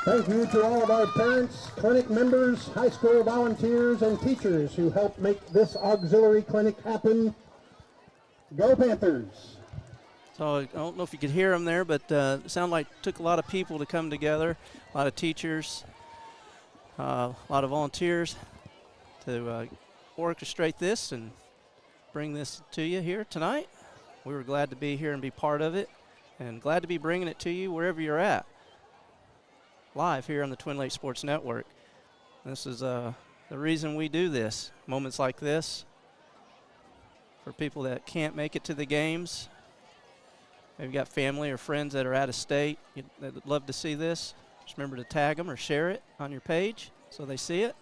Thank you to all of our parents, clinic members, high school volunteers, and teachers who helped make this auxiliary clinic happen. Go Panthers! So I don't know if you could hear them there, but it sounded like it took a lot of people to come together, a lot of teachers, a lot of volunteers to orchestrate this and bring this to you here tonight. We were glad to be here and be part of it, and glad to be bringing it to you wherever you're at, live here on the Twin Lakes Sports Network. This is the reason we do this, moments like this, for people that can't make it to the games. Maybe got family or friends that are out of state that would love to see this. Just remember to tag them or share it on your page so they see it.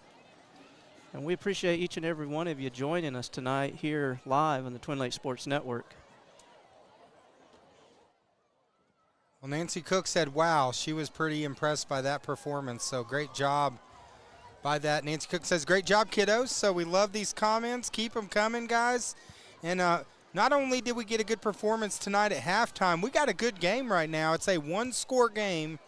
And we appreciate each and every one of you joining us tonight here live on the Twin Lakes Sports Network. Well, Nancy Cook said, wow, she was pretty impressed by that performance. So great job by that. Nancy Cook says, great job, kiddos. So we love these comments. Keep them coming, guys. And not only did we get a good performance tonight at halftime, we got a good game right now. It's a one-score game.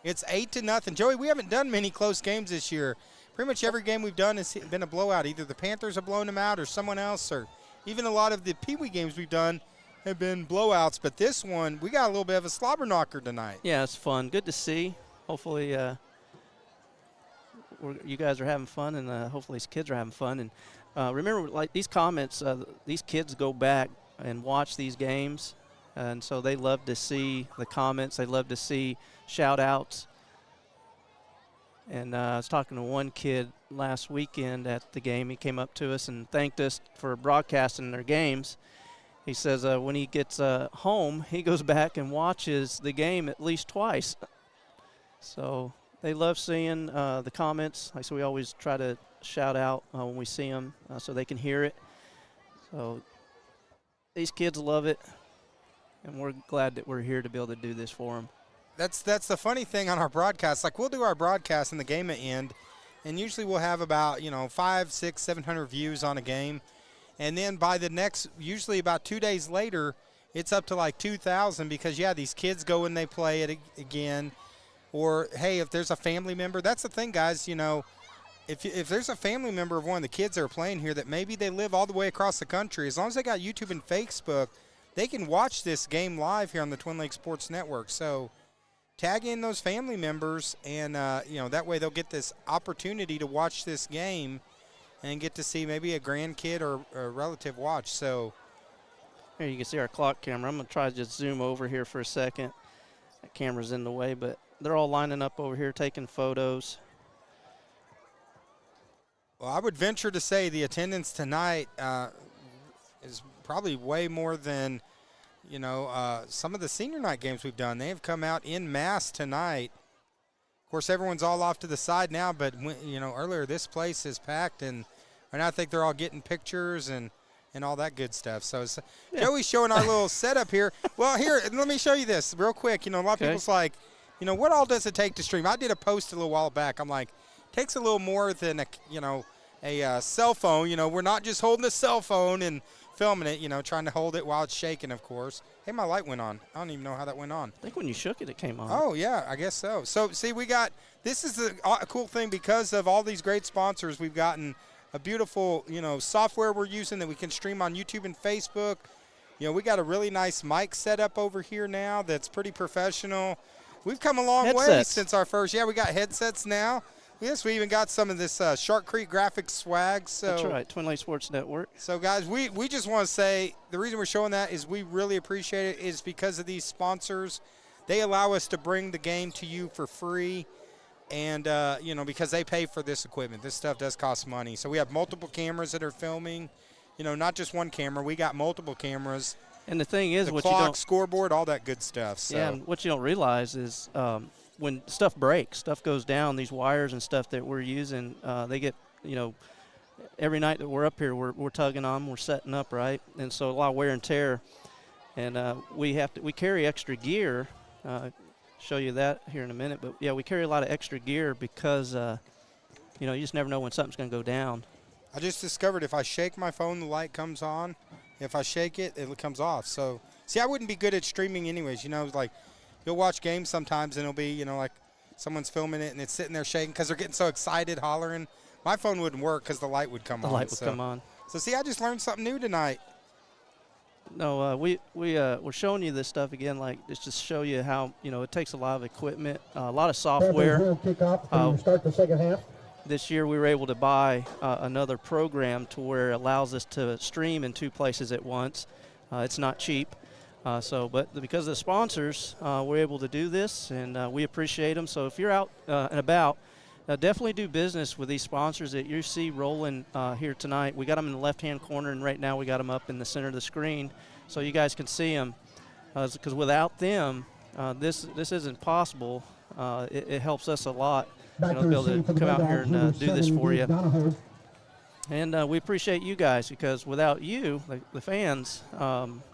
It's 8-0. Joey, we haven't done many close games this year. Pretty much every game we've done has been a blowout. Either the Panthers have blown them out or someone else, or even a lot of the Pee Wee games we've done have been blowouts. But this one, we got a little bit of a slobber knocker tonight. Yeah, it's fun. Good to see. Hopefully you guys are having fun, and hopefully these kids are having fun. And remember, like these comments, these kids go back and watch these games, and so they love to see the comments. They love to see shout-outs. And I was talking to one kid last weekend at the game. He came up to us and thanked us for broadcasting their games. He says when he gets home, he goes back and watches the game at least twice. So they love seeing the comments. Like so we always try to shout out when we see them so they can hear it. So these kids love it, and we're glad that we're here to be able to do this for them. That's the funny thing on our broadcast. Like, we'll do our broadcast and the game at end, and usually we'll have about 500, 600, 700 views on a game. And then by the next, usually about 2 days later, it's up to like 2,000 because, yeah, these kids go and they play it again. Or, hey, if there's a family member, that's the thing, guys, if there's a family member of one of the kids that are playing here that maybe they live all the way across the country, as long as they got YouTube and Facebook, they can watch this game live here on the Twin Lakes Sports Network. So tag in those family members, and, that way they'll get this opportunity to watch this game and get to see maybe a grandkid or a relative watch. So Here you can see our clock camera. I'm going to try to just zoom over here for a second. That camera's in the way, but they're all lining up over here taking photos. Well, I would venture to say the attendance tonight is probably way more than, some of the senior night games we've done. They have come out en masse tonight. Of course, everyone's all off to the side now, but, earlier this place is packed, and right now I think they're all getting pictures and all that good stuff. So Joey's showing our little setup here. Well, here, let me show you this real quick. A lot of people's like, what all does it take to stream? I did a post a little while back. I'm like, takes a little more than a cell phone. We're not just holding a cell phone and filming it, trying to hold it while it's shaking, of course. Hey, my light went on. I don't even know how that went on. I think when you shook it, it came on. Oh, yeah, I guess so. So, see, this is a cool thing because of all these great sponsors. We've gotten a beautiful, software we're using that we can stream on YouTube and Facebook. We got a really nice mic set up over here now that's pretty professional. We've come a long way since our first. Yeah, we got headsets now. Yes, we even got some of this Shark Creek graphics swag. So that's right, Twin Lakes Sports Network. So, guys, we just want to say the reason we're showing that is we really appreciate it is because of these sponsors. They allow us to bring the game to you for free, and, because they pay for this equipment. This stuff does cost money. So we have multiple cameras that are filming, not just one camera. We got multiple cameras. And the thing is, the clock, scoreboard, all that good stuff. So. Yeah, and what you don't realize is when stuff breaks, stuff goes down, these wires and stuff that we're using, they get, every night that we're up here, we're tugging on them, we're setting up, right? And so a lot of wear and tear. And we carry extra gear. Show you that here in a minute. But, yeah, we carry a lot of extra gear because, you just never know when something's going to go down. I just discovered if I shake my phone, the light comes on. If I shake it, it comes off. So, see, I wouldn't be good at streaming anyways. Like you'll watch games sometimes and it'll be, like someone's filming it and it's sitting there shaking because they're getting so excited, hollering. My phone wouldn't work because the light would come on. The light would come on. So, see, I just learned something new tonight. No, we're showing you this stuff again, like just to show you how, it takes a lot of equipment, a lot of software. Start the second half. This year we were able to buy another program to where it allows us to stream in 2 places at once. It's not cheap. But because of the sponsors, we're able to do this, and we appreciate them. So if you're out and about, definitely do business with these sponsors that you see rolling here tonight. We got them in the left-hand corner, and right now we got them up in the center of the screen so you guys can see them. Because without them, this isn't possible. It helps us a lot. Be able to come out here and do this for you. And we appreciate you guys because without you, the fans,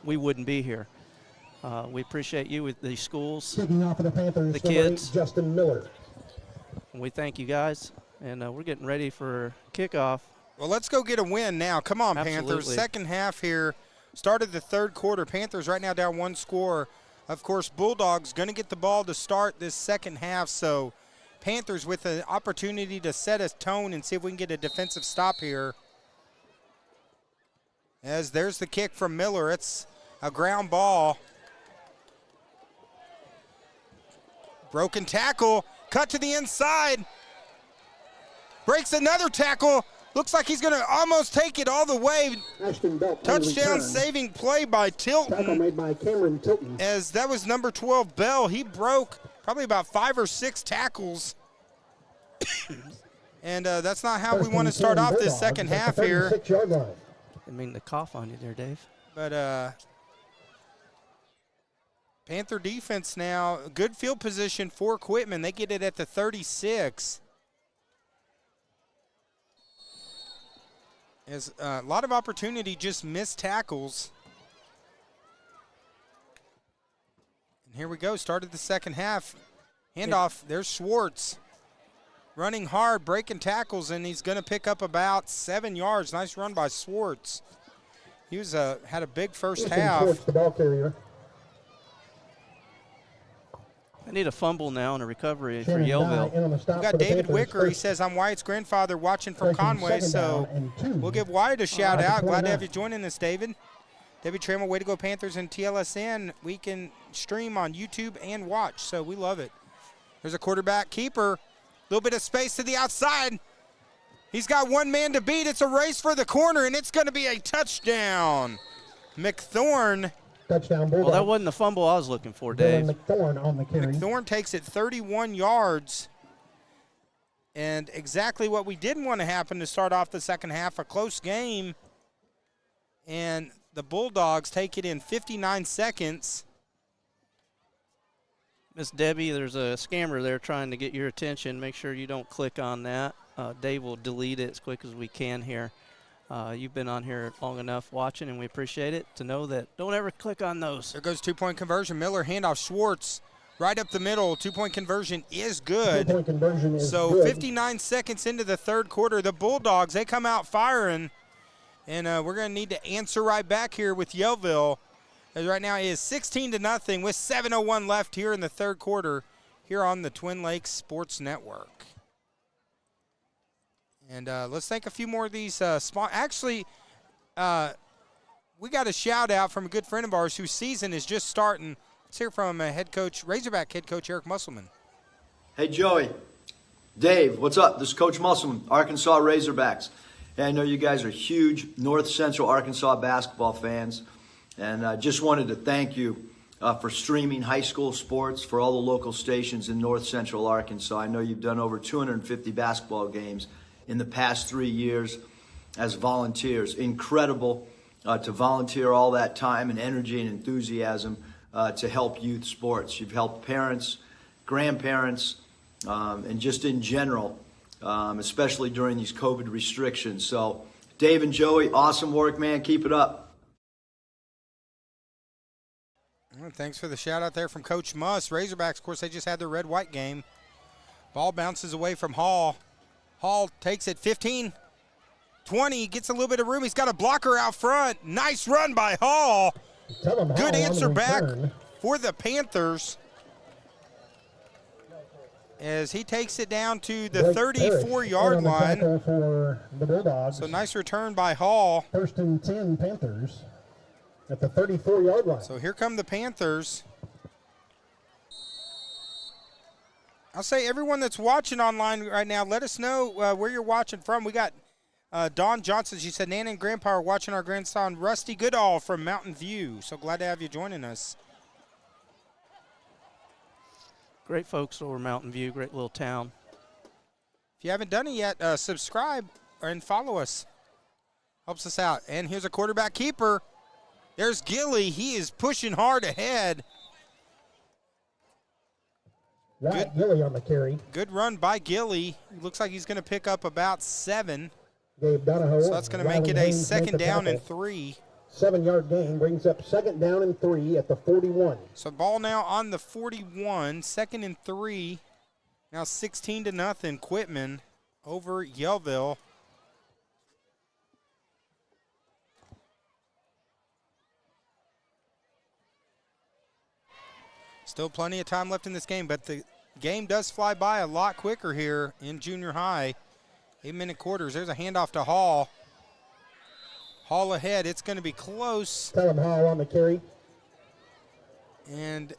we wouldn't be here. We appreciate you with the schools, the kids. Justin Miller. We thank you guys, and we're getting ready for kickoff. Well, let's go get a win now. Come on, Absolutely. Panthers. Second half here. Started the third quarter. Panthers right now down 1 score. Of course, Bulldogs going to get the ball to start this second half, so Panthers with an opportunity to set a tone and see if we can get a defensive stop here. As there's the kick from Miller. It's a ground ball. Broken tackle. Cut to the inside. Breaks another tackle. Looks like he's going to almost take it all the way. Touchdown saving play by Tilton. Tackle made by Cameron Tilton. As that was number 12, Bell. He broke probably about 5 or 6 tackles. And that's not how we want to start off this second half here. I mean to cough on you there, Dave. But Panther defense now, good field position for Quitman. They get it at the 36. As a lot of opportunity, just missed tackles. And here we go, started the second half. Handoff, there's Schwartz. Running hard, breaking tackles, and he's going to pick up about 7 yards. Nice run by Schwartz. He was had a big first half. Schwartz, the ball carrier. I need a fumble now and a recovery for Yellville. We got David Wicker. He says, I'm Wyatt's grandfather watching from Conway, so we'll give Wyatt a shout out. Glad to have you joining us, David. David Trammell, way to go Panthers and TLSN. We can stream on YouTube and watch, so we love it. There's a quarterback keeper. A little bit of space to the outside. He's got one man to beat. It's a race for the corner, and it's going to be a touchdown. McThorne. Touchdown Bulldogs. Well, that wasn't the fumble I was looking for, Dave. McThorne on the carry. McThorne takes it 31 yards. And exactly what we didn't want to happen to start off the second half, a close game. And the Bulldogs take it in 59 seconds. Miss Debbie, there's a scammer there trying to get your attention. Make sure you don't click on that. Dave will delete it as quick as we can here. You've been on here long enough watching, and we appreciate it to know that don't ever click on those. There goes two-point conversion. Miller handoff. Schwartz right up the middle. Two-point conversion is good. Two-point conversion is so good. 59 seconds into the third quarter, the Bulldogs, they come out firing. And we're going to need to answer right back here with Yellville. As right now it is 16-0 with 7:01 left here in the third quarter here on the Twin Lakes Sports Network. And let's thank a few more of these Actually, we got a shout out from a good friend of ours whose season is just starting. Let's hear from head coach, Razorback head coach Eric Musselman. Hey, Joey. Dave, what's up? This is Coach Musselman, Arkansas Razorbacks. Hey, I know you guys are huge North Central Arkansas basketball fans, and I just wanted to thank you for streaming high school sports for all the local stations in North Central Arkansas. I know you've done over 250 basketball games in the past 3 years as volunteers. Incredible to volunteer all that time and energy and enthusiasm to help youth sports. You've helped parents, grandparents, and just in general, especially during these COVID restrictions. So, Dave and Joey, awesome work, man. Keep it up. Well, thanks for the shout out there from Coach Muss. Razorbacks, of course, they just had their red-white game. Ball bounces away from Hall. Hall takes it 15, 20, gets a little bit of room. He's got a blocker out front. Nice run by Hall. Good answer back for the Panthers as he takes it down to the 34-yard line. For the Bulldogs. So nice return by Hall. First and 10 Panthers at the 34-yard line. So here come the Panthers. I'll say everyone that's watching online right now, let us know where you're watching from. We got Dawn Johnson. She said, Nana and Grandpa are watching our grandson, Rusty Goodall from Mountain View. So glad to have you joining us. Great folks over Mountain View, great little town. If you haven't done it yet, subscribe and follow us. Helps us out. And here's a quarterback keeper. There's Gilly. He is pushing hard ahead. Wyatt Gilly on the carry. Good run by Gilly. Looks like he's going to pick up about 7. Gabe Donahoe. So that's going to make it a second down and 3. 7-yard gain brings up second down and 3 at the 41. So ball now on the 41, second and 3. Now 16-0, Quitman over Yellville. Still plenty of time left in this game, but the game does fly by a lot quicker here in junior high. 8-minute quarters. There's a handoff to Hall. Hall ahead. It's going to be close. Tell him Hall on the carry. And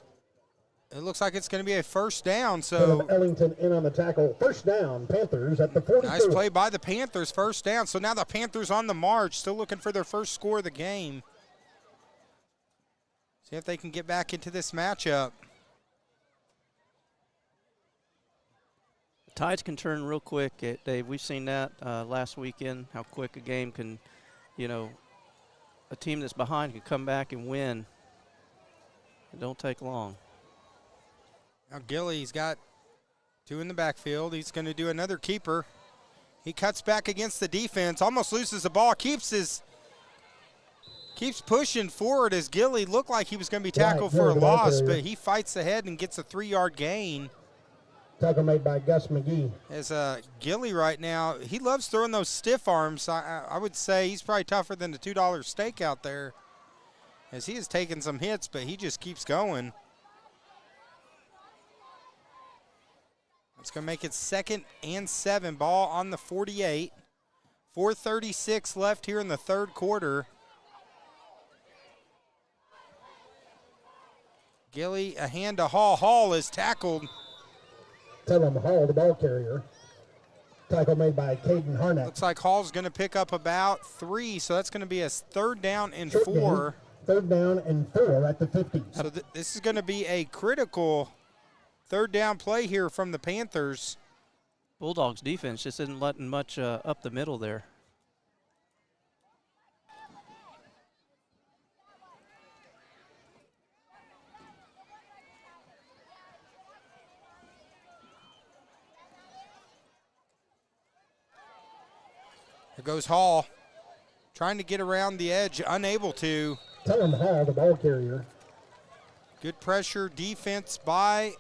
it looks like it's going to be a first down. So Ellington in on the tackle. First down, Panthers at the 42. Nice play by the Panthers. First down. So now the Panthers on the march, still looking for their first score of the game. See if they can get back into this matchup. The tides can turn real quick, Dave. We've seen that last weekend, how quick a game can, a team that's behind can come back and win. It don't take long. Now Gilly's got 2 in the backfield. He's going to do another keeper. He cuts back against the defense, almost loses the ball, keeps pushing forward as Gilly looked like he was going to be tackled for a loss, but he fights ahead and gets a 3-yard gain. Tackle made by Gus McGee. As Gilly right now, he loves throwing those stiff arms. I would say he's probably tougher than the $2 steak out there, as he has taken some hits, but he just keeps going. It's going to make it second and 7. Ball on the 48. 4:36 left here in the third quarter. Gilly, a hand to Hall. Hall is tackled. Tell him Hall, the ball carrier. Tackle made by Caden Harnack. Looks like Hall's going to pick up about 3, so that's going to be a third down and 4. Third down and 4 at the 50. So this is going to be a critical third down play here from the Panthers. Bulldogs defense just isn't letting much up the middle there. Here goes Hall, trying to get around the edge, unable to. Tellem Hall, the ball carrier. Good pressure defense by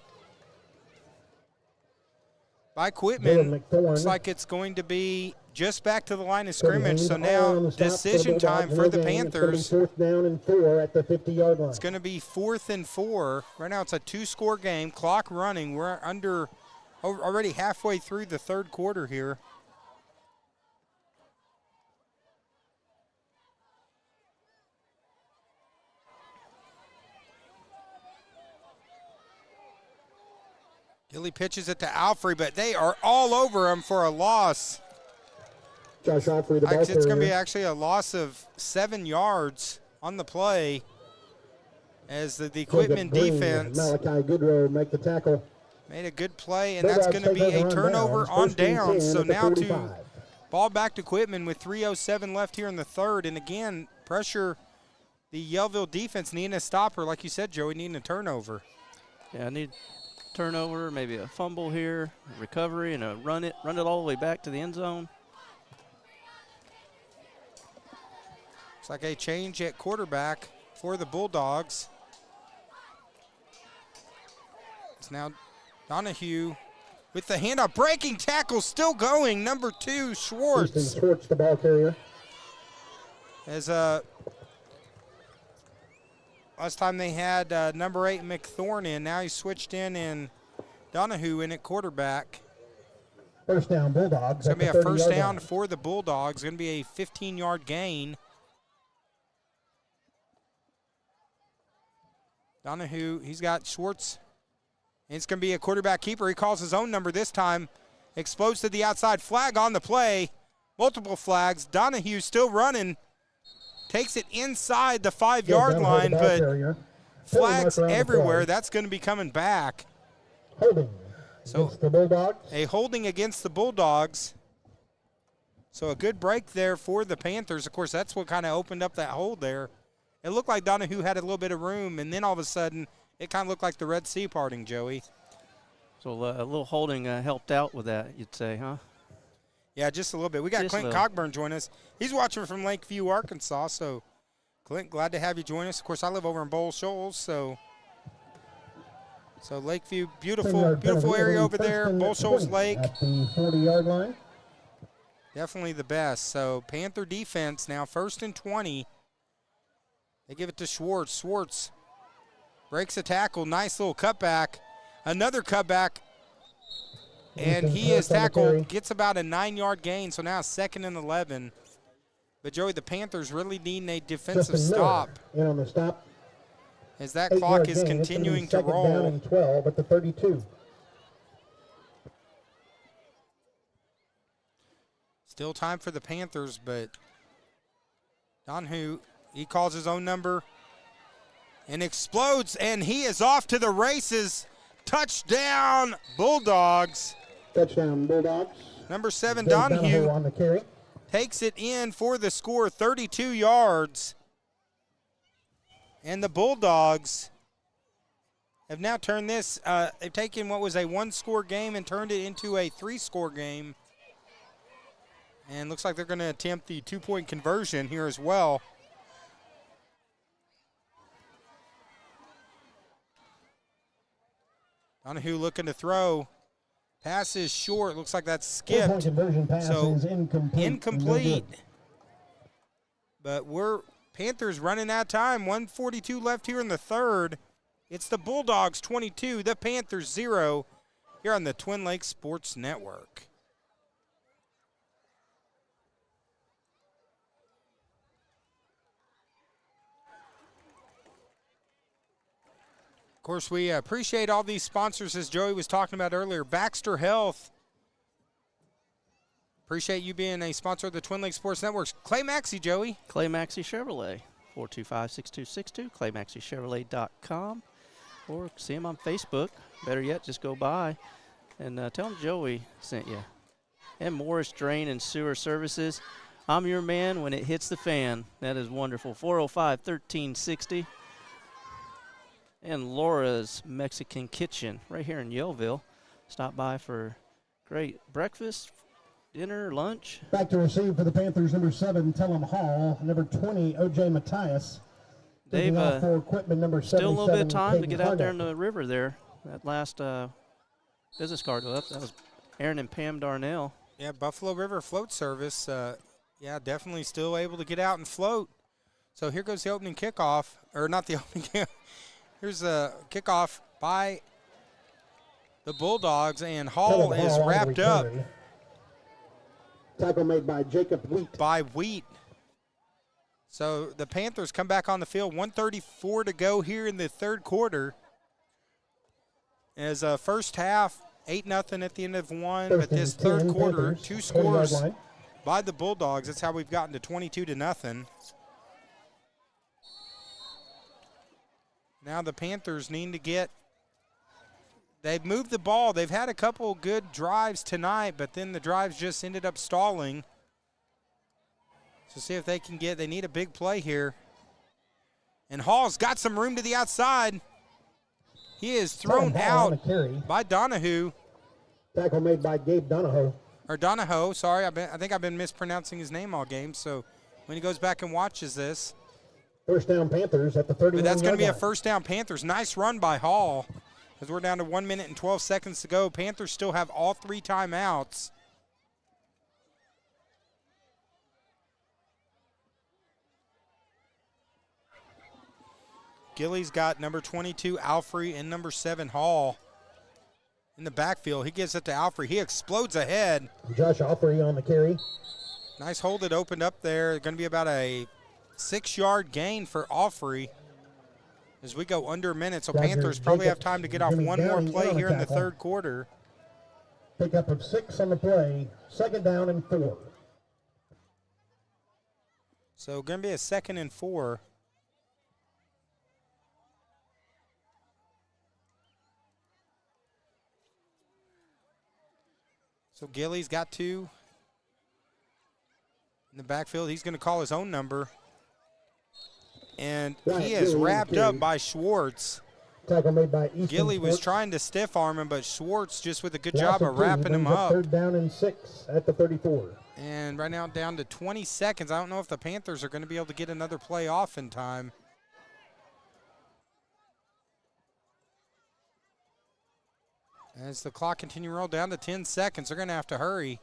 Quitman. Looks like it's going to be just back to the line of scrimmage. So now decision time for the Panthers. Fourth down and 4 at the 50-yard line. It's going to be 4th and 4. Right now it's a 2-score game, clock running. We're already halfway through the third quarter here. Gilly pitches it to Alfrey, but they are all over him for a loss. Josh Alfrey, the ball carrier. It's going to be actually a loss of 7 yards on the play as the Quitman defense. Malachi Goodrow make the tackle. Made a good play, and that's going to be a turnover on downs. So now ball back to Quitman with 3:07 left here in the third. And again, pressure the Yellville defense needing a stopper. Like you said, Joey, needing a turnover. Yeah, I need turnover, maybe a fumble here, a recovery, and a run it all the way back to the end zone. Looks like a change at quarterback for the Bulldogs. It's now Donahue with the handoff, breaking tackle, still going. Number 2, Schwartz. Schwartz, the ball carrier. As last time they had number 8 McThorne in. Now he's switched in Donahue in at quarterback. First down, Bulldogs. It's going to be a first down for the Bulldogs. It's going to be a 15-yard gain. Donahue, he's got Schwartz. And it's going to be a quarterback keeper. He calls his own number this time. Explodes to the outside. Flag on the play. Multiple flags. Donahue still running. Takes it inside the 5-yard line, but flags everywhere. That's going to be coming back. Holding against the Bulldogs. A holding against the Bulldogs. So a good break there for the Panthers. Of course, that's what kind of opened up that hold there. It looked like Donahue had a little bit of room, and then all of a sudden, it kind of looked like the Red Sea parting, Joey. So a little holding helped out with that, you'd say, huh? Yeah, just a little bit. We got Clint Cockburn join us. He's watching from Lakeview, Arkansas. So, Clint, glad to have you join us. Of course, I live over in Bowl Shoals, so Lakeview, beautiful area over there. Bowl Shoals Lake. At the 40-yard line. Definitely the best. So, Panther defense now 1st and 20. They give it to Schwartz. Schwartz breaks a tackle. Nice little cutback. Another cutback. And he is tackled, gets about a 9-yard gain, so now 2nd and 11. But, Joey, the Panthers really need a defensive stop. In on the stop. As that clock is continuing to roll. Down and 12 at the 32. Still time for the Panthers, but Donahue, he calls his own number and explodes, and he is off to the races. Touchdown, Bulldogs. Touchdown, Bulldogs. Number 7, Donahue on the carry. Takes it in for the score, 32 yards. And the Bulldogs have now turned this, they've taken what was a 1-score game and turned it into a 3-score game. And looks like they're going to attempt the 2-point conversion here as well. Donahue looking to throw. Pass is short. Looks like that's skipped. Pass is incomplete. But Panthers running out of time. 1:42 left here in the third. It's the Bulldogs 22, the Panthers 0 here on the Twin Lakes Sports Network. Of course, we appreciate all these sponsors, as Joey was talking about earlier. Baxter Health. Appreciate you being a sponsor of the Twin Lakes Sports Networks. Clay Maxey, Joey. Clay Maxey Chevrolet. 425-6262, ClayMaxeyChevrolet.com, or see them on Facebook. Better yet, just go by and tell them Joey sent you. And Morris Drain and Sewer Services. I'm your man when it hits the fan. That is wonderful. 405-1360. And Laura's Mexican Kitchen right here in Yellville. Stop by for great breakfast, dinner, lunch. Back to receive for the Panthers, number 7, Tellum Hall. Number 20, O.J. Matthias. They've for Quitman, number still a little bit of time to Caden get out there in Harnett. the river there. That last business card up, that was Aaron and Pam Darnell. Yeah, Buffalo River Float Service. Yeah, definitely still able to get out and float. So here goes the opening kickoff. Or not the opening kickoff. Here's a kickoff by the Bulldogs, and Hall is wrapped up. Tackle made by Jacob Wheat. By Wheat. So the Panthers come back on the field. 1:34 to go here in the third quarter. As first half, 8-0 at the end of one. But this third quarter, Panthers, 2 scores 20-yard line. by the Bulldogs. That's how we've gotten to 22-0. Now the Panthers need to get – they've moved the ball. They've had a couple good drives tonight, but then the drives just ended up stalling. So see if they can get – they need a big play here. And Hall's got some room to the outside. He is thrown out by Donahue. Tackle made by Gabe Donahoe. Or Donahoe, sorry. I think I've been mispronouncing his name all game. So when he goes back and watches this. First down Panthers at the 31-yard line. But that's going to be a first down Panthers. Nice run by Hall. As we're down to 1 minute and 12 seconds to go. Panthers still have all 3 timeouts. Gilly's got number 22, Alfrey, and number 7, Hall. In the backfield, he gives it to Alfrey. He explodes ahead. Josh Alfrey on the carry. Nice hold it opened up there. Going to be about a 6-yard gain for Alfrey as we go under a minute. So Panthers probably have time to get off one more play here in the third quarter. Pickup of 6 on the play. Second down and 4. So going to be a 2nd and 4. So Gilly's got 2 in the backfield. He's going to call his own number. And he is wrapped up by Schwartz. Tackle made by Easton Gilly was Schwartz. trying to stiff arm him, but Schwartz just with a good job of wrapping him up. Third down and 6 at the 34. And right now down to 20 seconds. I don't know if the Panthers are going to be able to get another play off in time. As the clock continues to roll down to 10 seconds, they're going to have to hurry.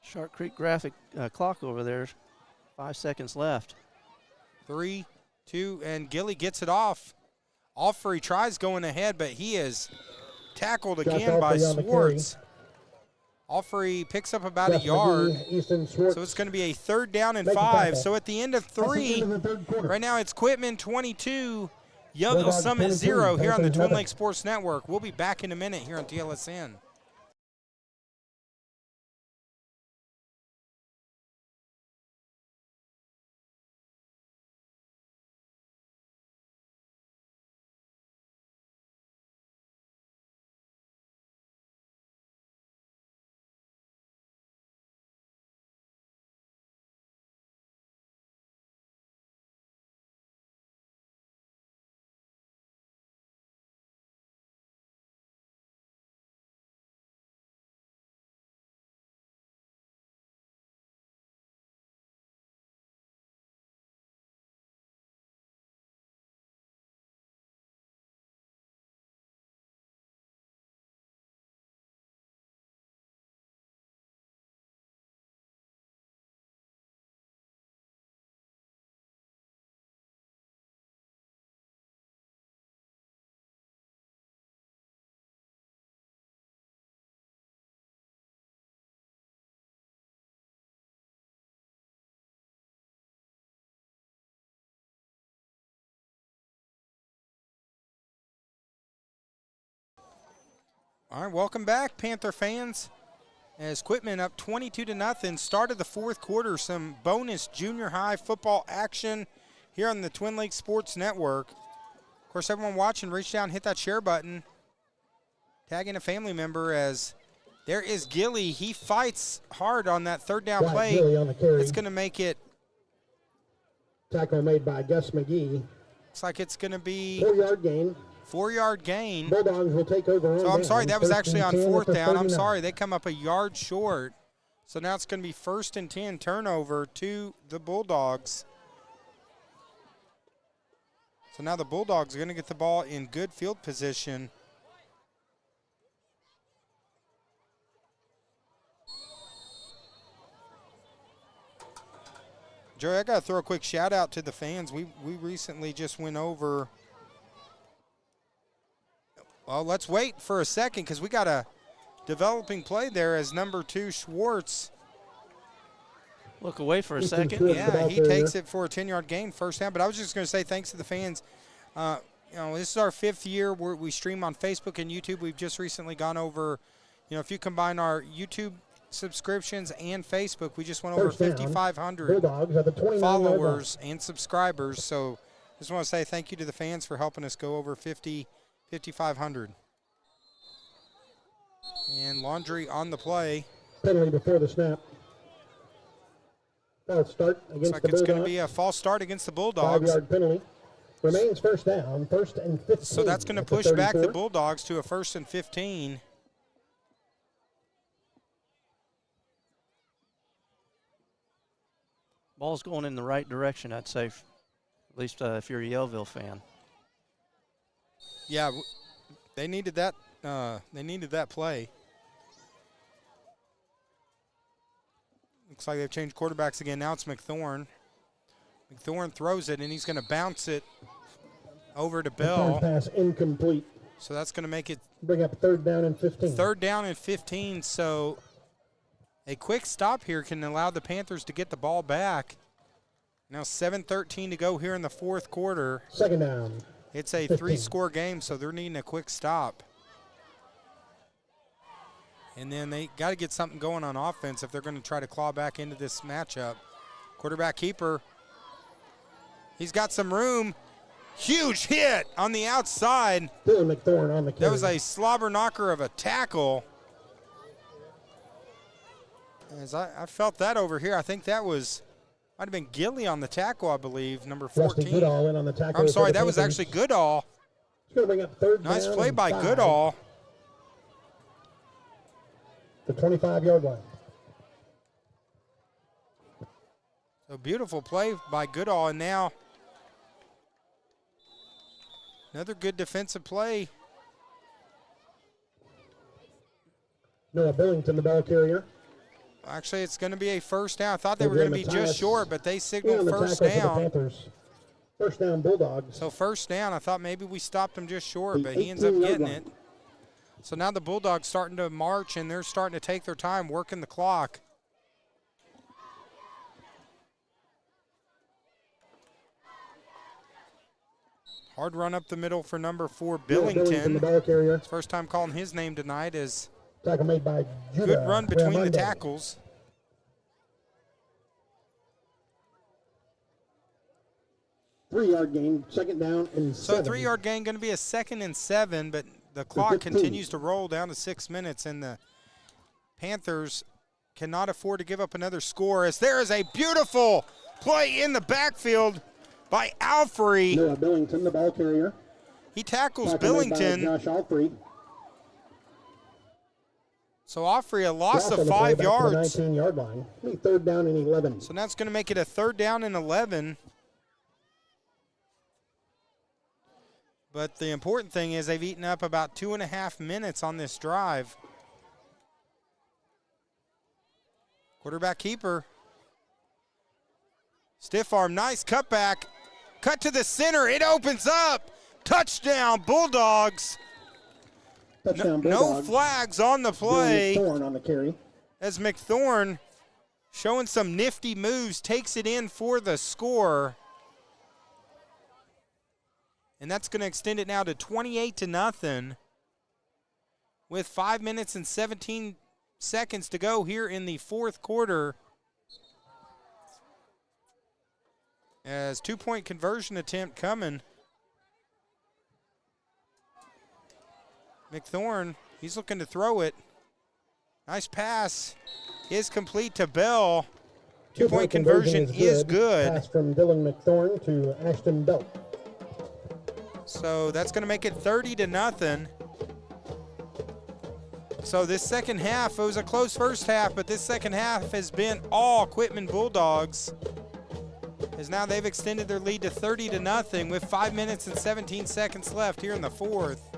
Shark Creek graphic clock over there. 5 seconds left. 3, 2, and Gilly gets it off. Alfrey tries going ahead, but he is tackled again by Schwartz. Alfrey picks up about a yard. So it's going to be a 3rd down and 5. So at the end of 3, right now it's Quitman 22, Yellville Summit 0 here on the Twin Lakes Sports Network. We'll be back in a minute here on TLSN. All right, welcome back, Panther fans. As Quitman up 22-0, started the fourth quarter. Some bonus junior high football action here on the Twin Lakes Sports Network. Of course, everyone watching, reach down, hit that share button. Tagging a family member as there is Gilly. He fights hard on that third down play. It's going to make it. Tackle made by Gus McGee. Looks like it's going to be 4-yard gain. 4-yard gain. Bulldogs will take over. So I'm sorry, that was actually on fourth down. I'm sorry, they come up a yard short. So now it's going to be 1st and 10 turnover to the Bulldogs. So now the Bulldogs are going to get the ball in good field position. Joey, I got to throw a quick shout out to the fans. We recently just went over. Well, let's wait for a second because we got a developing play there as number 2 Schwartz. Look away for a second. Yeah, he takes it for a 10-yard gain, first down. But I was just going to say thanks to the fans. This is our 5th year where we stream on Facebook and YouTube. We've just recently gone over, if you combine our YouTube subscriptions and Facebook, we just went over 5,500 followers and subscribers. So just want to say thank you to the fans for helping us go over 5,500. And Laundry on the play. Penalty before the snap. False start against Looks like it's going to be a false start against the Bulldogs. 5-yard penalty. Remains first down, 1st and 15. So that's going to push back the Bulldogs to a 1st and 15. Ball's going in the right direction, I'd say, at least if you're a Yellville fan. Yeah, they needed that. They needed that play. Looks like they've changed quarterbacks again. Now it's McThorne. McThorne throws it, and he's going to bounce it over to Bell. Pass incomplete. So that's going to make it bring up 3rd down and 15. 3rd down and 15. So a quick stop here can allow the Panthers to get the ball back. Now 7:13 to go here in the 4th quarter. 2nd down. It's a 3-score game, so they're needing a quick stop. And then they got to get something going on offense if they're going to try to claw back into this matchup. Quarterback keeper. He's got some room. Huge hit on the outside. Dylan McThorne on the carry. That was a slobber knocker of a tackle. As I felt that over here, I think that might have been Gilly on the tackle, I believe, number 14. Goodall in on the tackle. I'm sorry, that was actually Goodall. It's going to bring up 3rd down. Nice play by Goodall. The 25-yard line. So beautiful play by Goodall, and now another good defensive play. Noah Billington, the ball carrier. Actually, it's going to be a 1st down. I thought they were going to be just short, but they signaled 1st down. 1st down Bulldogs. So 1st down, I thought maybe we stopped him just short, but he ends up getting it. So now the Bulldogs starting to march, and they're starting to take their time working the clock. Hard run up the middle for number 4, Billington. The ball carrier. It's first time calling his name tonight. Is tackle made by Judah. Good run between the tackles. Three-yard gain, 2nd down and 7. So 3-yard gain going to be a 2nd and 7, but the clock continues to roll down to 6 minutes, and the Panthers cannot afford to give up another score as there is a beautiful play in the backfield by Alfrey. Noah Billington, the ball carrier. He tackles Billington. Josh Alfrey. So Alfrey a loss of 5 yards. 19-yard line. 3rd down and 11. So that's going to make it a 3rd down and 11. But the important thing is they've eaten up about 2.5 minutes on this drive. Quarterback keeper. Stiff arm, nice cutback. Cut to the center, it opens up. Touchdown, Bulldogs. Touchdown, no Bulldogs. flags on the play. McThorne on the carry. As McThorne, showing some nifty moves, takes it in for the score. And that's going to extend it now to 28-0 with 5 minutes and 17 seconds to go here in the 4th quarter. As 2-point conversion attempt coming. McThorne, he's looking to throw it. Nice pass is complete to Bell. 2-point conversion is good. Pass from Dylan McThorne to Ashton Belt. So that's going to make it 30-0. So this second half, it was a close first half, but this second half has been all Quitman Bulldogs. As now they've extended their lead to 30-0 with 5 minutes and 17 seconds left here in the fourth.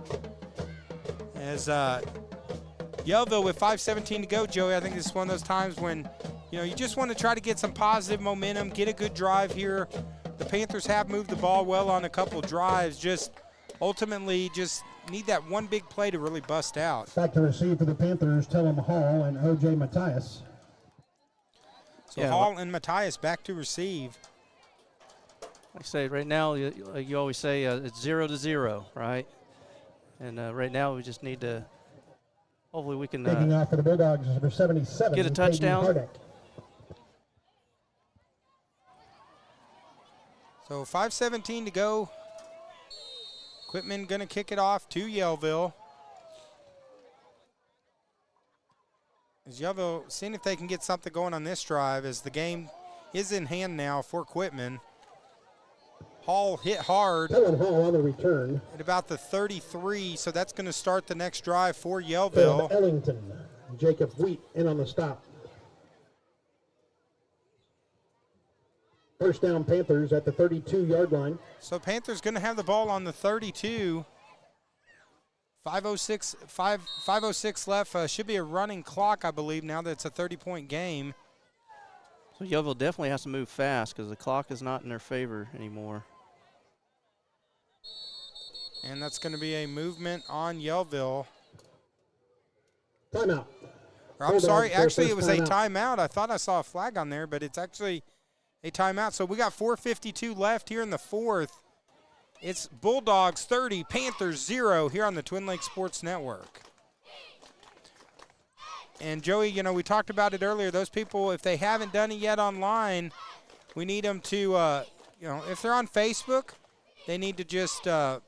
As Yellville with 5:17 to go, Joey, I think this is one of those times when, you know, you just want to try to get some positive momentum, get a good drive here. The Panthers have moved the ball well on a couple drives, just ultimately just need that one big play to really bust out. Back to receive for the Panthers, Tellum Hall and O.J. Matthias. So yeah, Hall and Matthias back to receive. Like I say, right now, you always say it's 0-0, right? And right now we just need to, hopefully we can taking off for the Bulldogs is number 77. Get a touchdown. So 5:17 to go. Quitman going to kick it off to Yellville. As Yellville seeing if they can get something going on this drive as the game is in hand now for Quitman. Hall hit hard Hall on the return at about the 33, so that's going to start the next drive for Yellville. Ellington, Jacob Wheat in on the stop. First down Panthers at the 32-yard line. So Panthers going to have the ball on the 32. 5:06 left. Should be a running clock, I believe, now that it's a 30-point game. So Yellville definitely has to move fast because the clock is not in their favor anymore. And that's going to be a movement on Yellville. Timeout. I'm sorry, actually it was a timeout. I thought I saw a flag on there, but it's actually a timeout. So we got 4:52 left here in the fourth. It's Bulldogs 30, Panthers 0 here on the Twin Lakes Sports Network. And Joey, you know, we talked about it earlier. Those people, if they haven't done it yet online, we need them to, you know, if they're on Facebook, they need to just, you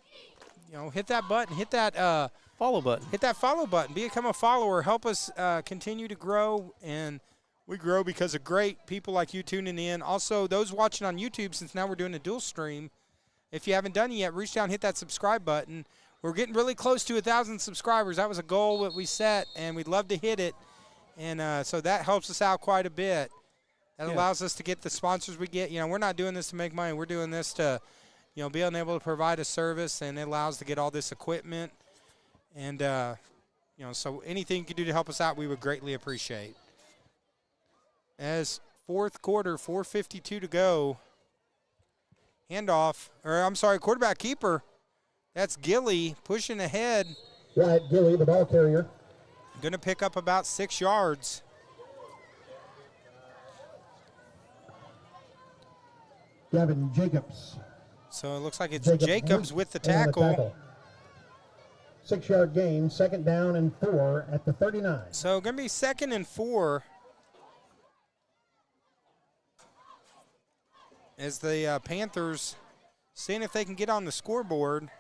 know, hit that button, hit that follow button. Hit that follow button. Become a follower. Help us continue to grow. And we grow because of great people like you tuning in. Also, those watching on YouTube, since now we're doing a dual stream, if you haven't done it yet, reach down, hit that subscribe button. We're getting really close to 1,000 subscribers. That was a goal that we set, and we'd love to hit it. And so that helps us out quite a bit. That allows us to get the sponsors we get. You know, we're not doing this to make money. We're doing this to, you know, being able to provide a service, and it allows us to get all this equipment. And, you know, so anything you can do to help us out, we would greatly appreciate. As fourth quarter, 4:52 to go. Handoff, or I'm sorry, quarterback keeper. That's Gilly pushing ahead. Right, Gilly, the ball carrier. Going to pick up about 6 yards. Gavin Jacobs. So it looks like it's Jacobs with the tackle. 6-yard gain, second down and 4 at the 39. So going to be 2nd and 4. As the Panthers seeing if they can get on the scoreboard.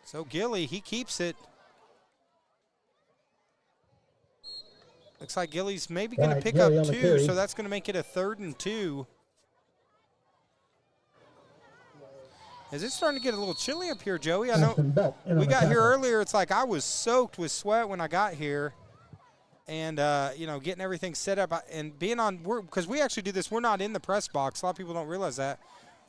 So Gilly, he keeps it. Looks like Gilly's maybe going to pick up 2, so that's going to make it a 3rd and 2. Is it starting to get a little chilly up here, Joey? I know we got here earlier. It's like I was soaked with sweat when I got here. And, you know, getting everything set up and being on – because we actually do this. We're not in the press box. A lot of people don't realize that.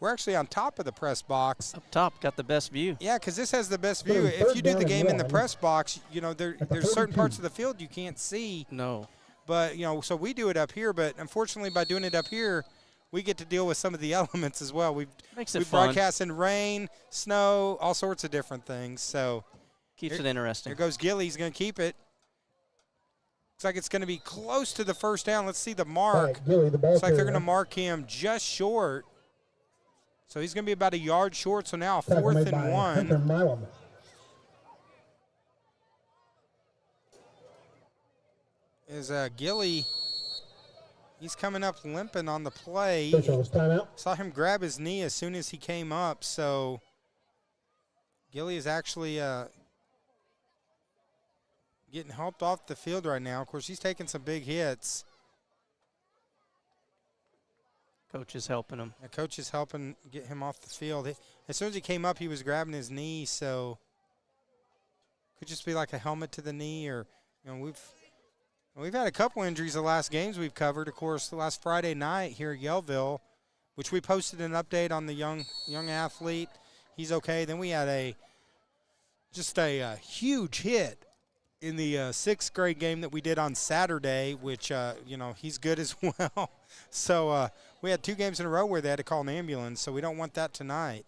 We're actually on top of the press box. Up top, got the best view. Yeah, because this has the best view. If you do the game in the press box, you know, there's certain parts of the field you can't see. No. But, you know, so we do it up here. But, unfortunately, by doing it up here, we get to deal with some of the elements as well. We broadcast in rain, snow, all sorts of different things. So keeps it interesting. Here goes Gilly. He's going to keep it. Looks like it's going to be close to the first down. Let's see the mark. Right, Gilly, the ball Looks like they're going to mark him just short. So he's going to be about a yard short. So now 4th and 1. is Gilly. He's coming up limping on the play. Timeout. Saw him grab his knee as soon as he came up, so Gilly is actually getting helped off the field right now. Of course, he's taking some big hits. Coach is helping him. The coach is helping get him off the field. As soon as he came up, he was grabbing his knee, so could just be like a helmet to the knee, or we've had a couple injuries the last games we've covered. Of course, the last Friday night here at Yellville, which we posted an update on the young athlete. He's okay. Then we had a huge hit in the 6th grade game that we did on Saturday, which he's good as well. So we had 2 games in a row where they had to call an ambulance. So we don't want that tonight.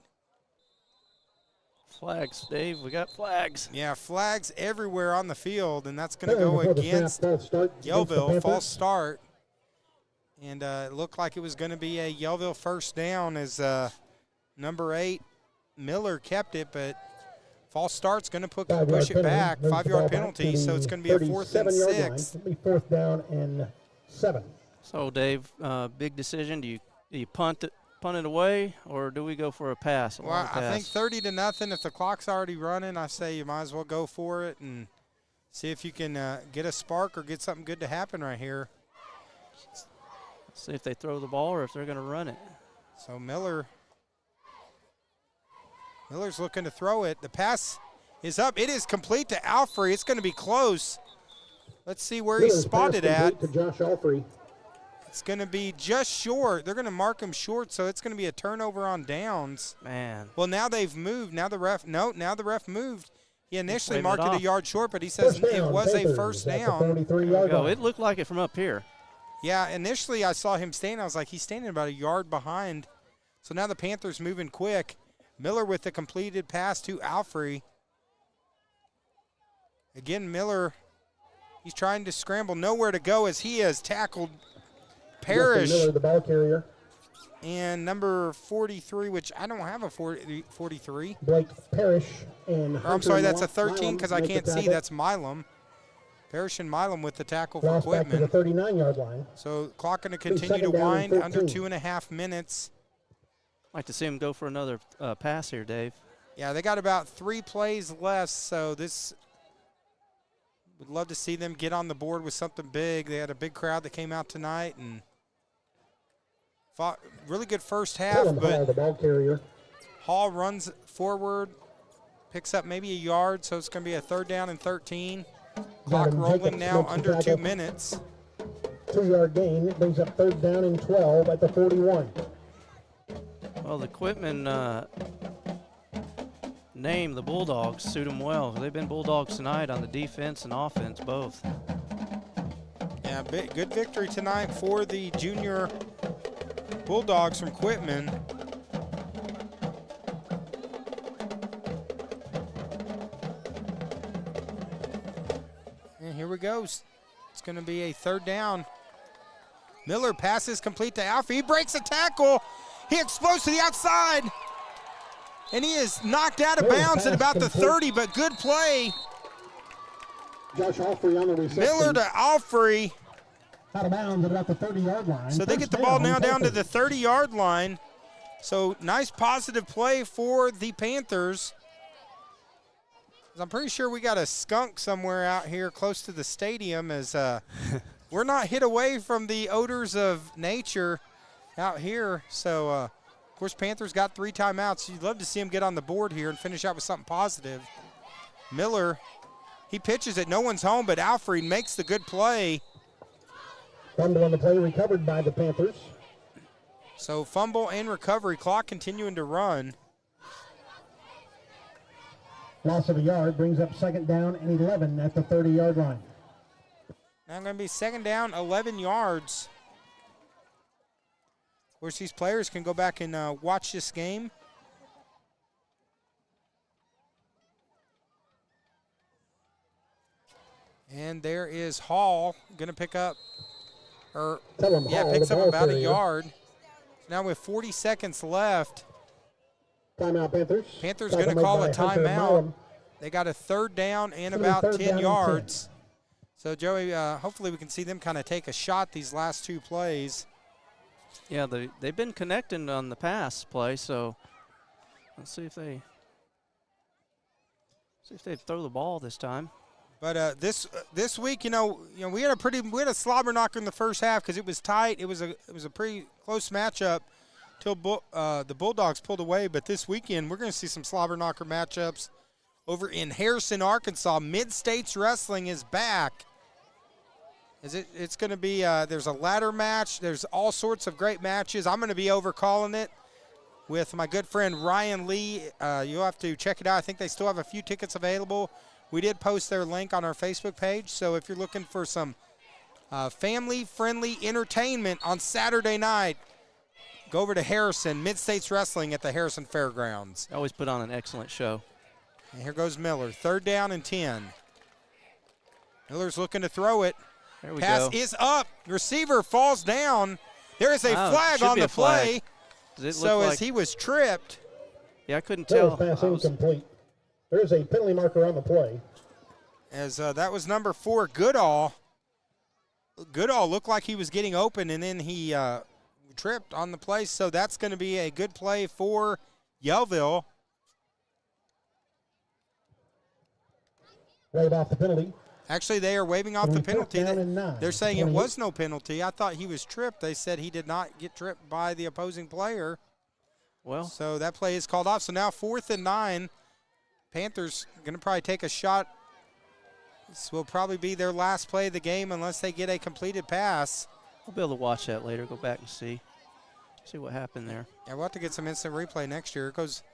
Flags, Dave. We got flags. Yeah, flags everywhere on the field, and that's going to go against Yellville. False start. And it looked like it was going to be a Yellville first down as number 8, Miller, kept it, but false start's going to push it back. 5-yard penalty, so it's going to be a 4th and 6. It'll be 4th down and 7. So, Dave, big decision. Do you punt it away, or do we go for a pass? Well, I think 30-0. If the clock's already running, I say you might as well go for it and see if you can get a spark or get something good to happen right here. See if they throw the ball or if they're going to run it. So Miller's looking to throw it. The pass is up. It is complete to Alfrey. It's going to be close. Let's see where he's spotted at. To Josh Alfrey. It's going to be just short. They're going to mark him short, so it's going to be a turnover on downs. Man. Well, now they've moved. Now the ref moved. He initially marked it a yard short, but he says it was a first down. It looked like it from up here. Yeah, initially I saw him standing. I was like, he's standing about a yard behind. So now the Panthers moving quick. Miller with the completed pass to Alfrey. Again, Miller, he's trying to scramble, nowhere to go as he has tackled Parrish. Miller, the ball carrier. And number 43, which I don't have a 43. Blake Parrish and I'm sorry, that's a 13 because I can't see. That's Milam. Parrish and Milam with the tackle for Quitman. Back to the 39-yard line. So clock going to continue to wind under 2.5 minutes. I'd like to see him go for another pass here, Dave. Yeah, they got about 3 plays left, so this would love to see them get on the board with something big. They had a big crowd that came out tonight and fought really good first half. But Hall, the ball carrier. Hall runs forward, picks up maybe a yard, so it's going to be a 3rd down and 13. Clock rolling now under 2 minutes. 2-yard gain. It brings up 3rd down and 12 at the 41. Well, the Quitman name, the Bulldogs, suit them well. They've been Bulldogs tonight on the defense and offense, both. Yeah, good victory tonight for the junior Bulldogs from Quitman. And here we go. It's going to be a 3rd down. Miller passes complete to Alfie. He breaks a tackle. He explodes to the outside. And he is knocked out of bounds at about the 30, but good play. Josh Alfrey on the reception. Miller to Alfrey. Out of bounds at about the 30-yard line. So they get the ball now down to the 30-yard line. So nice positive play for the Panthers. I'm pretty sure we got a skunk somewhere out here close to the stadium as we're not hid away from the odors of nature out here. So, of course, Panthers got 3 timeouts. You'd love to see them get on the board here and finish out with something positive. Miller, he pitches it. No one's home, but Alfred makes the good play. Fumble on the play recovered by the Panthers. So fumble and recovery. Clock continuing to run. Loss of a yard brings up 2nd down and 11 at the 30-yard line. Now going to be 2nd down, 11 yards. Of course, these players can go back and watch this game. And there is Hall going to pick up, picks up about a yard. Now with 40 seconds left. Timeout, Panthers. Panthers going to call a timeout. They got a 3rd down and about 10 yards. So, Joey, hopefully we can see them kind of take a shot these last two plays. Yeah, they've been connecting on the pass play, so let's see if they throw the ball this time. But this week, you know, we had a slobber knocker in the first half because it was tight. It was a pretty close matchup till the Bulldogs pulled away. But this weekend, we're going to see some slobber knocker matchups over in Harrison, Arkansas. Mid-States Wrestling is back. It's going to be there's a ladder match. There's all sorts of great matches. I'm going to be over calling it with my good friend Ryan Lee. You'll have to check it out. I think they still have a few tickets available. We did post their link on our Facebook page, so if you're looking for some family-friendly entertainment on Saturday night, go over to Harrison, Mid-States Wrestling at the Harrison Fairgrounds. They always put on an excellent show. And here goes Miller, 3rd down and 10. Miller's looking to throw it. There we Pass go. is up. Receiver falls down. There is a flag on the play. So as he was tripped. Yeah, I couldn't tell. Pass incomplete. There's a penalty marker on the play. As that was number 4, Goodall. Goodall looked like he was getting open, and then he tripped on the play. So that's going to be a good play for Yellville. Wave off the penalty. Actually, they are waving off the penalty. They're saying it was no penalty. I thought he was tripped. They said he did not get tripped by the opposing player. Well, so that play is called off. So now 4th and 9. Panthers going to probably take a shot. This will probably be their last play of the game unless they get a completed pass. We'll be able to watch that later, go back and see what happened there. Yeah, we'll have to get some instant replay next year. It goes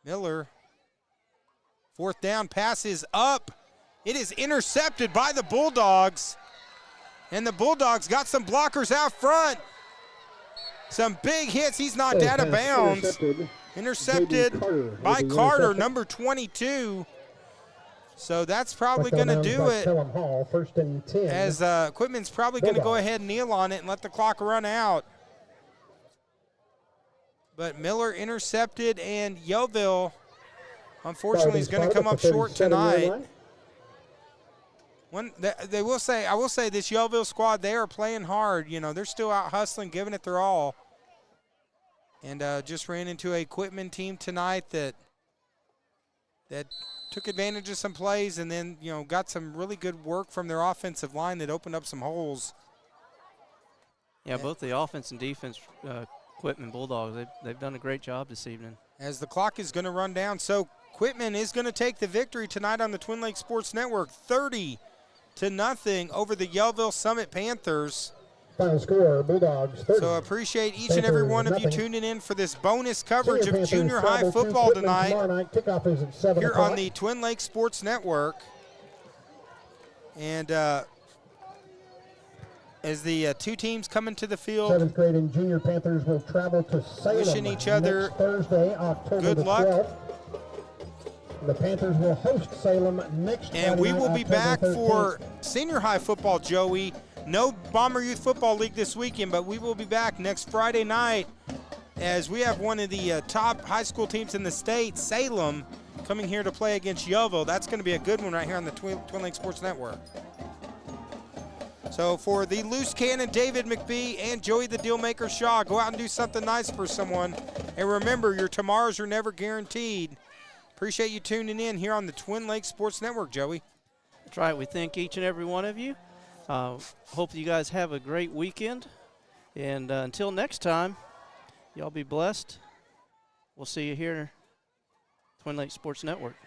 Miller. 4th down, pass is up. It is intercepted by the Bulldogs. And the Bulldogs got some blockers out front. Some big hits. He's knocked out of bounds. Intercepted by Carter, number 22. So that's probably going to do it. As Quitman's probably going to go ahead and kneel on it and let the clock run out. But Miller intercepted, and Yellville, unfortunately, is going to come up short tonight. I will say this Yellville squad, they are playing hard. You know, they're still out hustling, giving it their all. And just ran into a Quitman team tonight that took advantage of some plays and then, you know, got some really good work from their offensive line that opened up some holes. Yeah, both the offense and defense, Quitman Bulldogs, they've done a great job this evening. As the clock is going to run down, so Quitman is going to take the victory tonight on the Twin Lakes Sports Network, 30-0 over the Yellville Summit Panthers. Final score, Bulldogs 30. So appreciate each and every one of you tuning in for this bonus coverage of junior high football tonight here on the Twin Lakes Sports Network. And as the two teams come into the field, 7th grade and junior Panthers will travel to Salem wishing each other next Thursday, October good luck. 12th. The Panthers will host Salem next Friday And we will be October back 13th. for senior high football, Joey. No Bomber Youth Football League this weekend, but we will be back next Friday night as we have one of the top high school teams in the state, Salem, coming here to play against Yellville. That's going to be a good one right here on the Twin Lakes Sports Network. So for the loose cannon, David McBee, and Joey the Dealmaker Shaw, go out and do something nice for someone. And remember, your tomorrows are never guaranteed. Appreciate you tuning in here on the Twin Lakes Sports Network, Joey. That's right. We thank each and every one of you. Hope you guys have a great weekend. And until next time, y'all be blessed. We'll see you here, Twin Lakes Sports Network.